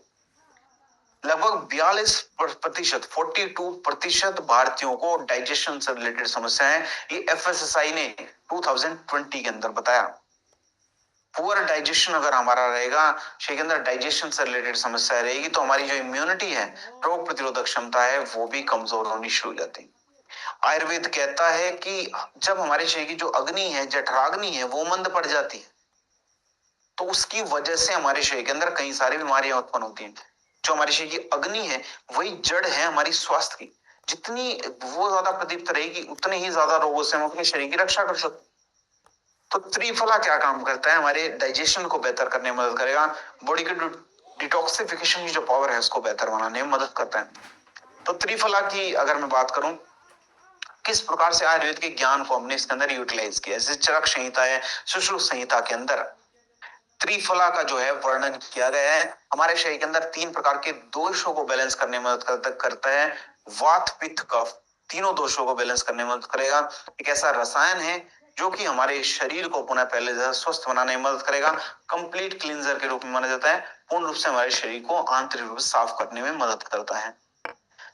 लगभग 42%, 42% भारतीयों को डाइजेशन से रिलेटेड समस्या है। ये एफएसएसआई ने 2020 के अंदर बताया। पुअर डाइजेशन अगर हमारा रहेगा, शरीर के अंदर डाइजेशन से रिलेटेड समस्या रहेगी, तो हमारी जो इम्यूनिटी है, रोग प्रतिरोधक क्षमता है, वो भी कमजोर होनी शुरू हो जाती है। आयुर्वेद कहता है कि जब हमारे शरीर की जो अग्नि है, जठराग्नि है, वो मंद पड़ जाती है, तो उसकी वजह से हमारे शरीर के अंदर कई सारी बीमारियां उत्पन्न होती हैं। जो हमारे शरीर की अग्नि है, वही जड़ है हमारी स्वास्थ्य की। जितनी वो ज्यादा प्रदीप्त रहेगी, उतने ही ज्यादा रोगों से हम अपने शरीर की रक्षा कर सकते। तो त्रिफला क्या काम करता है? हमारे डाइजेशन को बेहतर करने में मदद करेगा। बॉडी के डिटॉक्सिफिकेशन की जो पावर है, उसको बेहतर बनाने में मदद करता है। तो त्रिफला की अगर मैं बात करूं, किस प्रकार से आयुर्वेद के ज्ञान को हमने इसके अंदर यूटिलाइज किया, जैसे चरक संहिता है, सुश्रुत संहिता के अंदर त्रिफला का जो है वर्णन किया गया है। हमारे शरीर के अंदर 3 प्रकार के दोषों को बैलेंस करने में मदद करता है। वात, पित्त, कफ, तीनों दोषों को बैलेंस करने में मदद करेगा। एक ऐसा रसायन है जो कि हमारे शरीर को पुनः पहले जैसा स्वस्थ बनाने में मदद करेगा। कंप्लीट क्लींजर के रूप में माना जाता है। पूर्ण रूप से हमारे शरीर को आंतरिक रूप से साफ करने में मदद करता है।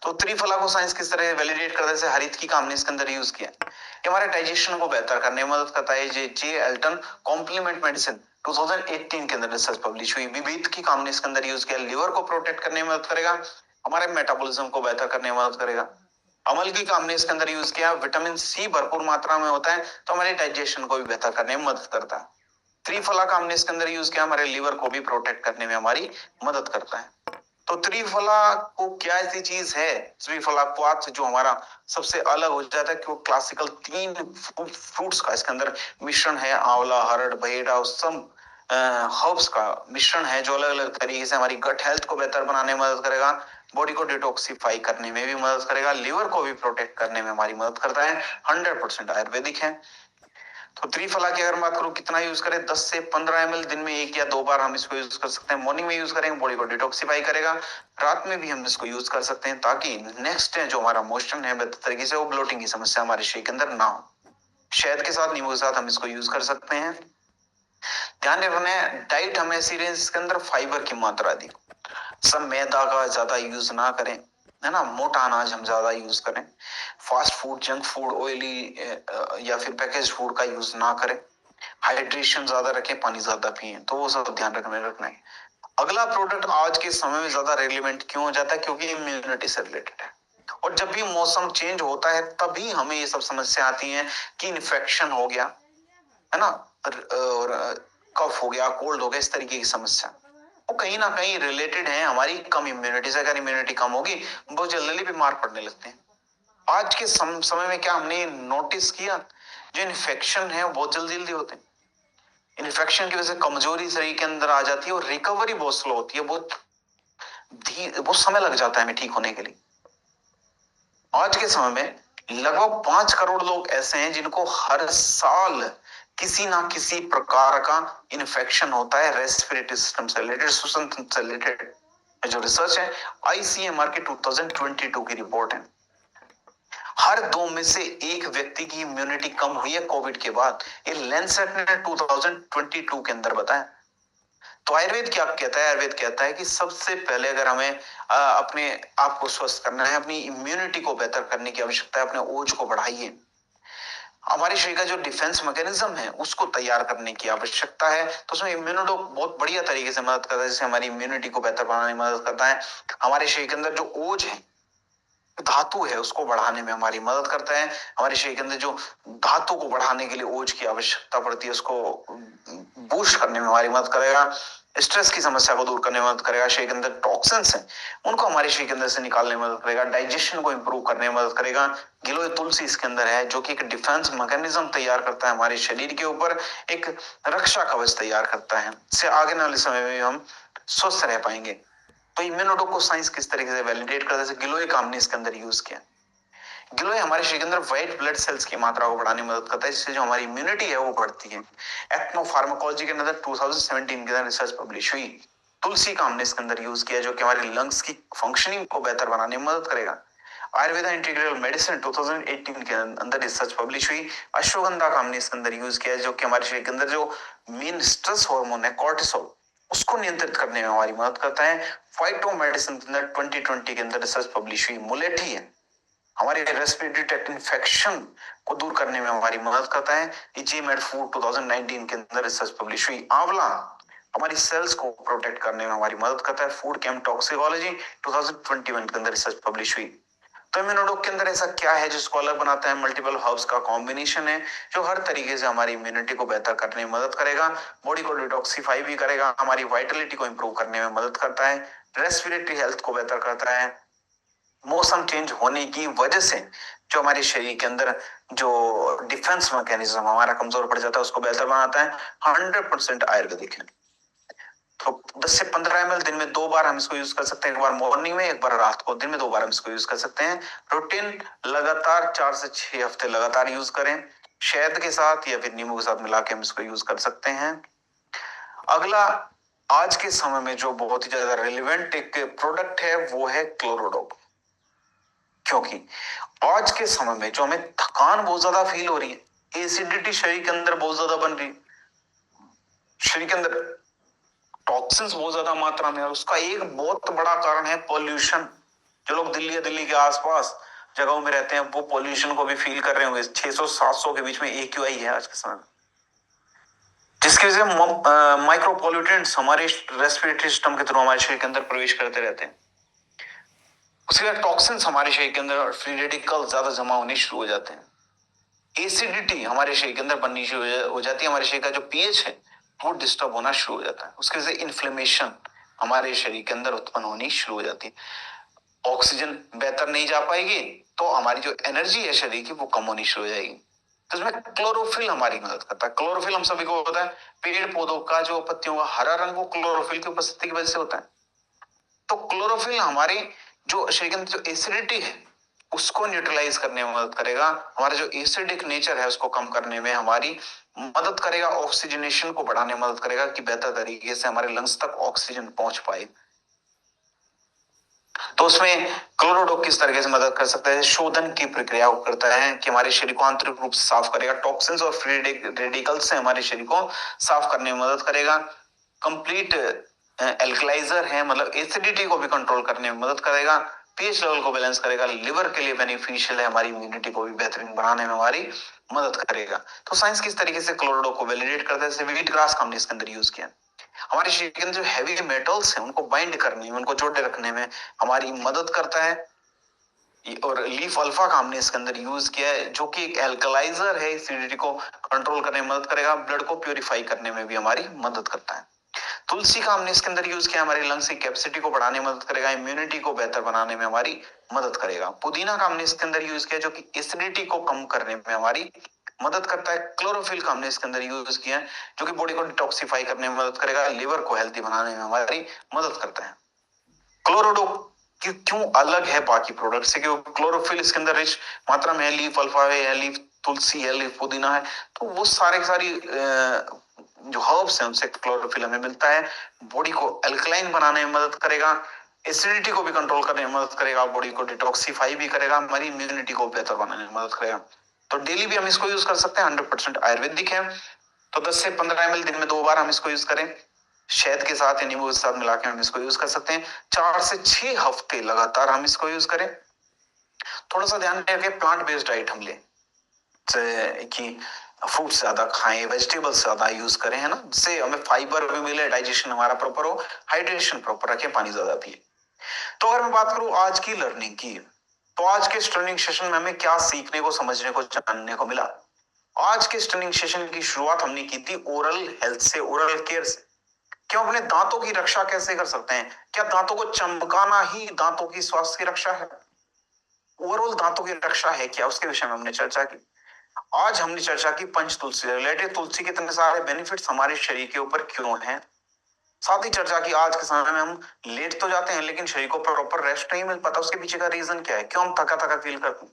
तो त्रिफला को साइंस किस तरह वैलिडेट करता है? जैसे हरित की काम ने इसके अंदर यूज किया। ये हमारे डाइजेशन को बेहतर करने में मदद करता है। जे एल्टन कॉम्प्लीमेंट मेडिसिन 2018 के अंदर रिसर्च पब्लिश हुई। विविध की काम ने इसके अंदर यूज किया। लिवर को प्रोटेक्ट करने में मदद करेगा, हमारे मेटाबॉलिज्म को बेहतर करने में मदद करेगा। अमल की काम ने इसके अंदर यूज किया। विटामिन सी भरपूर मात्रा में होता है, तो हमारे डाइजेशन को भी बेहतर करने में मदद करता है। त्रिफला का हमने इसके अंदर यूज किया, हमारे लिवर को भी प्रोटेक्ट करने में हमारी मदद करता है। तो त्रिफला को क्या ऐसी चीज है, त्रिफला क्वाथ जो हमारा सबसे अलग हो जाता है, कि वो क्लासिकल 3 फ्रूट्स का इसके अंदर मिश्रण है। आंवला, हरड़, भैड़ा और सम हर्ब्स का मिश्रण है, जो अलग अलग तरीके से हमारी गट हेल्थ को बेहतर बनाने में मदद करेगा, बॉडी को डिटॉक्सिफाई करने में भी मदद करेगा, लिवर को भी प्रोटेक्ट करने में हमारी मदद करता है। 100% आयुर्वेदिक है। तो त्रिफला की अगर बात करूं, कितना यूज करें? 10 से 15 ml दिन में 1 या 2 बार हम इसको यूज कर सकते हैं। मॉर्निंग में यूज करेंगे, बॉडी को डिटॉक्सिफाई करेगा। रात में भी हम इसको यूज कर सकते हैं, ताकि नेक्स्ट डे जो हमारा मोशन है बेहतर तरीके से, वो ब्लोटिंग की समस्या हमारे शरीर के अंदर ना हो। शहद के साथ, नींबू के साथ हम इसको यूज कर सकते हैं। ध्यान रखना है, डाइट हमें ऐसी रेंज इसके अंदर फाइबर की मात्रा दी, सब मैदा का ज्यादा यूज ना करें, है ना। मोटा अनाज हम ज्यादा यूज करें। Fast food, junk food, oily या फिर पैकेज फूड का यूज ना करें। हाइड्रेशन ज्यादा रखें, पानी ज्यादा पिए, तो वो सब ध्यान रखना है। अगला प्रोडक्ट आज के समय में ज्यादा रेलिवेंट क्यों हो जाता है? क्योंकि इम्यूनिटी से रिलेटेड है। और जब भी मौसम चेंज होता है, तभी हमें ये सब समस्या आती है कि इन्फेक्शन हो गया, है ना, और कफ हो गया, कोल्ड हो गया, इस तरीके की समस्या। वो कहीं ना कहीं रिलेटेड है हमारी कम इम्यूनिटी से। अगर इम्यूनिटी कम होगी, बहुत जल्दी बीमार पड़ने लगते हैं। आज के समय में क्या हमने नोटिस किया, जो इन्फेक्शन है वो बहुत जल्दी जल्दी होते हैं। इन्फेक्शन की वजह से कमजोरी शरीर के अंदर आ जाती है, और रिकवरी बहुत स्लो होती है, बहुत समय लग जाता है हमें ठीक होने के लिए। आज के समय में लगभग 5 करोड़ लोग ऐसे हैं जिनको हर साल किसी ना किसी प्रकार का इन्फेक्शन होता है, रेस्पिरेटरी सिस्टम से रिलेटेड, श्वसन तंत्र से रिलेटेड। जो रिसर्च है, आईसीएमआर की 2022 की रिपोर्ट है। हर 2 में से 1 व्यक्ति की इम्यूनिटी कम हुई है कोविड के बाद। ये लैंसेट ने 2022 के अंदर बताया। तो आयुर्वेद क्या कहता है? आयुर्वेद कहता है कि सबसे पहले अगर हमें अपने आप को स्वस्थ करना है, अपनी इम्यूनिटी को बेहतर करने की आवश्यकता है, अपने ओज को बढ़ाइए। हमारे शरीर का जो डिफेंस मैकेनिज्म है, उसको तैयार करने की आवश्यकता है। तो उसमें इम्यूनोडो बहुत बढ़िया तरीके से मदद करता है, जिससे हमारी इम्यूनिटी को बेहतर बनाने में मदद करता है। हमारे शरीर के अंदर जो ओज है, धातु है, उसको बढ़ाने में हमारी मदद करता है। हमारे शरीर के अंदर जो धातु को बढ़ाने के लिए ओज की आवश्यकता पड़ती है, उसको बूस्ट करने में हमारी मदद करेगा। स्ट्रेस की समस्या को दूर करने में मदद करेगा। शरीर के अंदर टॉक्सिन्स हैं, उनको हमारे शरीर के अंदर से निकालने में मदद करेगा। डाइजेशन को इंप्रूव करने में मदद करेगा। गिलोय तुलसी इसके अंदर है, जो कि एक डिफेंस मैकेनिज्म तैयार करता है हमारे शरीर के ऊपर, एक रक्षा कवच तैयार करता है। इससे आगे वाले समय में हम स्वस्थ रह पाएंगे। तो इम्यूनोडो को साइंस किस तरीके से वैलिडेट करता है? जैसे गिलोय का हमने इसके अंदर यूज किया। गिलोय हमारे शरीर के अंदर व्हाइट ब्लड सेल्स की मात्रा को बढ़ाने में मदद करता है, जिससे जो हमारी इम्यूनिटी है वो बढ़ती है। एथनोफार्माकोलॉजी के अंदर 2017 के अंदर रिसर्च पब्लिश हुई। तुलसी का हमने इसके अंदर यूज किया, जो कि हमारे लंग्स की फंक्शनिंग को बेहतर बनाने में मदद करेगा। आयुर्वेदा इंटीग्रल मेडिसिन 2018 के अंदर रिसर्च पब्लिश हुई। अश्वगंधा का हमने इसके अंदर यूज किया है, जो कि हमारे शरीर के अंदर जो मेन स्ट्रेस हार्मोन है कॉर्टिसोल, उसको नियंत्रित करने में हमारी मदद करता है। फाइटो मेडिसिन के अंदर 2020 के अंदर रिसर्च पब्लिश हुई। मुलेठी है, हमारे रेस्पिरेटरी ट्रैक्ट इन्फेक्शन को दूर करने में हमारी मदद करता है। जी मेड फूड 2019 के अंदर रिसर्च पब्लिश हुई। आंवला हमारी सेल्स को प्रोटेक्ट करने में हमारी मदद करता है। फूड केम टॉक्सिकोलॉजी 2021 के अंदर रिसर्च पब्लिश हुई। तो इम्यूनोडॉक के अंदर ऐसा क्या है जिसको अलग बनाता है? मल्टीपल हर्ब्स का कॉम्बिनेशन है, जो हर तरीके से हमारी इम्यूनिटी को बेहतर करने में मदद करेगा, बॉडी को डिटॉक्सिफाई भी करेगा, हमारी वाइटलिटी को इंप्रूव करने में मदद करता है, रेस्पिरेटरी हेल्थ को बेहतर करता है। मौसम चेंज होने की वजह से जो हमारे शरीर के अंदर जो डिफेंस मैकेनिज्म हमारा कमजोर पड़ जाता है, उसको बेहतर बनाता है। 100% आयुर्वेदिक है। तो 10 से 15 ml दिन में 2 बार हम इसको यूज कर सकते हैं, एक बार मॉर्निंग में, एक बार रात को। दिन में 2 बार हम इसको यूज कर सकते हैं। रूटीन लगातार 4 से 6 हफ्ते लगातार यूज करें। शहद के साथ या फिर नींबू के साथ मिला के हम इसको यूज कर सकते हैं। अगला आज के समय में जो बहुत ही ज्यादा रेलिवेंट एक प्रोडक्ट है वो है क्लोरोडॉप। क्योंकि आज के समय में जो हमें थकान बहुत ज्यादा फील हो रही है, एसिडिटी शरीर के अंदर बहुत ज्यादा बन रही है, शरीर के अंदर टॉक्सिन्स बहुत ज्यादा मात्रा में है, उसका एक बहुत बड़ा कारण है पॉल्यूशन। जो लोग दिल्ली या दिल्ली के आसपास जगहों में रहते हैं वो पॉल्यूशन को भी फील कर रहे होंगे। 600-700 के बीच में AQI है आज के समय में, जिसकी वजह से माइक्रो पॉल्यूटेंट्स हमारे रेस्पिरेटरी सिस्टम के थ्रू हमारे शरीर के अंदर प्रवेश करते रहते हैं। उसके बाद टॉक्सिन्स हमारे शरीर के अंदर फ्री रेडिकल ज्यादा जमा होने शुरू हो जाते हैं। एसिडिटी हमारे शरीर के अंदर बननी शुरू हो जाती है। हमारे शरीर का जो पीएच है वो डिस्टर्ब होना शुरू हो जाता है। उसके वजह से इन्फ्लेमेशन हमारे शरीर के अंदर उत्पन्न होनी शुरू हो जाती है। ऑक्सीजन बेहतर नहीं जा पाएगी तो हमारी जो एनर्जी है शरीर की वो कम होनी शुरू हो जाएगी। तो इसमें क्लोरोफिल हमारी मदद करता है। क्लोरोफिल हम सभी को होता है, पेड़ पौधों का जो पत्तियों का हरा रंग वो क्लोरोफिल की उपस्थिति की वजह से होता है। तो क्लोरोफिल हमारी जो शरीर के अंदर जो एसिडिटी है उसको न्यूट्रलाइज करने में मदद करेगा। हमारा जो एसिडिक नेचर है उसको कम करने में हमारी मदद करेगा। ऑक्सीजनेशन को बढ़ाने में मदद करेगा कि बेहतर तरीके से हमारे लंग्स तक ऑक्सीजन पहुंच पाए। तो उसमें क्लोरोडॉप किस तरीके से मदद कर सकता है? शोधन की प्रक्रिया को करता है कि हमारे शरीर को आंतरिक रूप से साफ करेगा। टॉक्सिन्स और फ्री रेडिकल्स से हमारे शरीर को साफ करने में मदद करेगा। कंप्लीट एल्कलाइजर है, मतलब एसिडिटी को भी कंट्रोल करने में मदद करेगा। पीएच लेवल को बैलेंस करेगा। लिवर के लिए बेनिफिशियल है, हमारी इम्यूनिटी को भी बेहतरीन बनाने में हमारी मदद करेगा। तो साइंस किस तरीके से क्लोरोडॉप को वैलिडेट करता है? जैसे व्हीट ग्रास का हमने इसके अंदर यूज किया, हमारे शरीर के अंदर जो हैवी मेटल्स हैं उनको बाइंड करने में, उनको जोड़े रखने में हमारी मदद करता है। और लीफ अल्फा का हमने इसके अंदर यूज किया है, जो कि एक एल्कलाइजर है, एसिडिटी को कंट्रोल करने में मदद करेगा। ब्लड को प्यूरिफाई करने में भी हमारी मदद करता है। तुलसी का हमने इसके अंदर यूज किया, हमारी लंग्स की कैपेसिटी को बढ़ाने में मदद करेगा, इम्यूनिटी को बेहतर बनाने में हमारी मदद करेगा। पुदीना का हमने इसके अंदर यूज किया, जो कि एसिडिटी को कम करने में हमारी मदद करता है। क्लोरोफिल का हमने इसके अंदर यूज किया, जो कि बॉडी को डिटॉक्सिफाई करने में मदद करेगा, लिवर को हेल्थी बनाने में हमारी मदद करता है। क्लोरोडॉप क्यों अलग है बाकी प्रोडक्ट से? क्योंकि क्लोरोफिल इसके अंदर रिच मात्रा में है, लीफ अल्फा है, लीफ तुलसी है, लीफ पुदीना है, तो वो सारी जो हर्ब्स हैं उनसे क्लोरोफिल हमें मिलता है। बॉडी को अल्कलाइन बनाने में मदद करेगा, एसिडिटी को भी कंट्रोल करने में मदद करेगा, बॉडी को डिटॉक्सिफाई भी करेगा, हमारी इम्यूनिटी को बेहतर बनाने में मदद करेगा। तो डेली भी हम इसको यूज कर सकते हैं। 100% आयुर्वेदिक है। तो 10 से 15 ml दिन में 2 बार हम इसको यूज करें। शहद के साथ या नींबू के साथ मिला के हम इसको यूज कर सकते हैं। 4 से 6 हफ्ते लगातार हम इसको यूज करें। थोड़ा सा ध्यान रखें, प्लांट बेस्ड डाइट हम लें, कि फ्रूट्स ज्यादा खाएं, वेजिटेबल्स ज्यादा यूज करें, है ना, जिससे हमें फाइबर भी मिले, डाइजेशन हमारा प्रॉपर हो, हाइड्रेशन प्रॉपर रखें, पानी ज्यादा पिए। तो अगर मैं बात करूं आज की लर्निंग की, तो आज के स्टर्निंग सेशन में हमें क्या सीखने को, समझने को, जानने को मिला? आज के स्टर्निंग सेशन की शुरुआत हमने की थी ओरल हेल्थ से, ओरल केयर से। क्यों अपने दांतों की रक्षा कैसे कर सकते हैं? क्या दांतों को चमकाना ही दांतों की स्वास्थ्य की रक्षा है? ओवरऑल दांतों की रक्षा है क्या, उसके विषय में हमने चर्चा की। आज हमने चर्चा की पंच तुलसी रिलेटेड, तुलसी के इतने सारे बेनिफिट्स हमारे शरीर के ऊपर क्यों हैं। साथ ही चर्चा की आज के समय में हम लेट तो जाते हैं लेकिन शरीर को प्रॉपर रेस्ट नहीं मिल पाता, उसके पीछे का रीजन क्या है, क्यों हम थका थका फील करते हैं।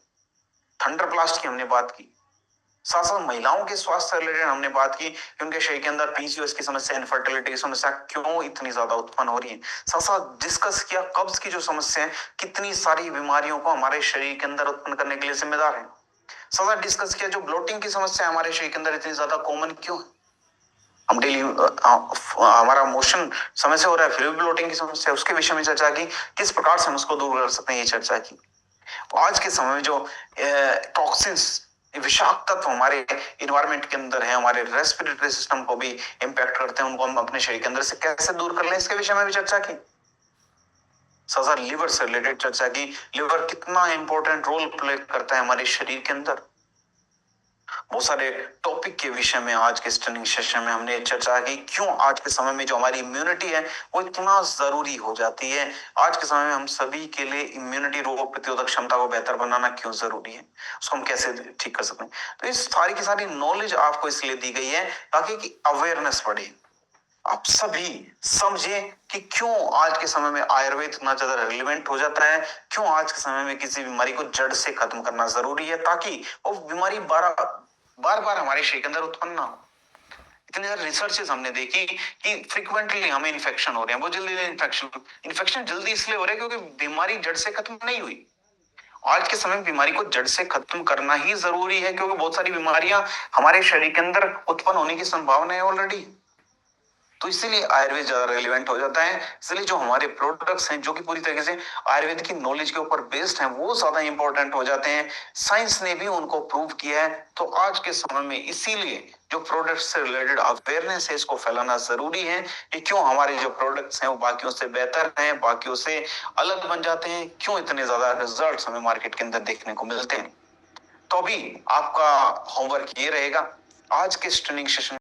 थंडर ब्लास्ट की हमने बात की। साथ साथ महिलाओं के स्वास्थ्य से रिलेटेड हमने बात की कि उनके शरीर के अंदर पीसीओएस की समस्या, इनफर्टिलिटी की समस्या क्यों इतनी ज्यादा उत्पन्न हो रही है। साथ साथ डिस्कस किया कब्ज की जो समस्या है, कितनी सारी बीमारियों को हमारे शरीर के अंदर उत्पन्न करने के लिए जिम्मेदार है। साथ साथ डिस्कस किया जो ब्लोटिंग की समस्या है हमारे शरीर के अंदर इतनी ज्यादा कॉमन क्यों है। हम डेली हमारा मोशन समय से हो रहा है, फिर भी ब्लोटिंग की समस्या है, उसके विषय में चर्चा की, किस प्रकार से हम उसको दूर कर सकते हैं, ये चर्चा की। आज के समय में जो टॉक्सिन्स, विषाक्त तत्व हमारे इन्वायरमेंट के अंदर है, हमारे रेस्पिरेटरी सिस्टम को भी इंपैक्ट करते हैं, उनको हम अपने शरीर के अंदर से कैसे दूर कर लें, इसके विषय में भी चर्चा की। सजा लिवर से रिलेटेड चर्चा की, लिवर कितना इंपॉर्टेंट रोल प्ले करता है हमारे शरीर के अंदर। बहुत सारे टॉपिक के विषय में आज के स्टनिंग सेशन में हमने चर्चा की, क्यों आज के समय में जो हमारी इम्यूनिटी है वो इतना जरूरी हो जाती है। आज के समय में हम सभी के लिए इम्यूनिटी, रोग प्रतिरोधक क्षमता को बेहतर बनाना क्यों जरूरी है, उसको हम कैसे ठीक कर सकते हैं। तो इस सारी की सारी नॉलेज आपको इसलिए दी गई है ताकि कि अवेयरनेस बढ़े, आप सभी समझे कि क्यों आज के समय में आयुर्वेद इतना ज्यादा रिलेवेंट हो जाता है, क्यों आज के समय में किसी बीमारी को जड़ से खत्म करना जरूरी है, ताकि वो बीमारी बार बार हमारे शरीर के अंदर उत्पन्न ना हो। इतनी सारी रिसर्चेस हमने देखी कि फ्रिक्वेंटली हमें इन्फेक्शन हो रहे हैं, वो जल्दी इन्फेक्शन जल्दी इसलिए हो रहा है क्योंकि बीमारी जड़ से खत्म नहीं हुई। आज के समय में बीमारी को जड़ से खत्म करना ही जरूरी है, क्योंकि बहुत सारी बीमारियां हमारे शरीर के अंदर उत्पन्न होने की संभावना है ऑलरेडी। तो इसीलिए आयुर्वेद ज्यादा रेलिवेंट हो जाता है। इसलिए जो हमारे प्रोडक्ट्स हैं जो कि पूरी तरीके से आयुर्वेद की नॉलेज के ऊपर बेस्ड हैं, वो ज्यादा इंपॉर्टेंट हो जाते हैं। साइंस ने भी उनको प्रूव किया है। तो आज के समय में इसीलिए जो प्रोडक्ट्स से रिलेटेड अवेयरनेस है, इसको फैलाना जरूरी है कि क्यों हमारे जो प्रोडक्ट्स हैं वो बाकियों से बेहतर हैं, बाकियों से अलग बन जाते हैं, क्यों इतने ज्यादा रिजल्ट्स हमें मार्केट के अंदर देखने को मिलते हैं। तो अभी आपका होमवर्क ये रहेगा, आज के स्टनिंग सेशन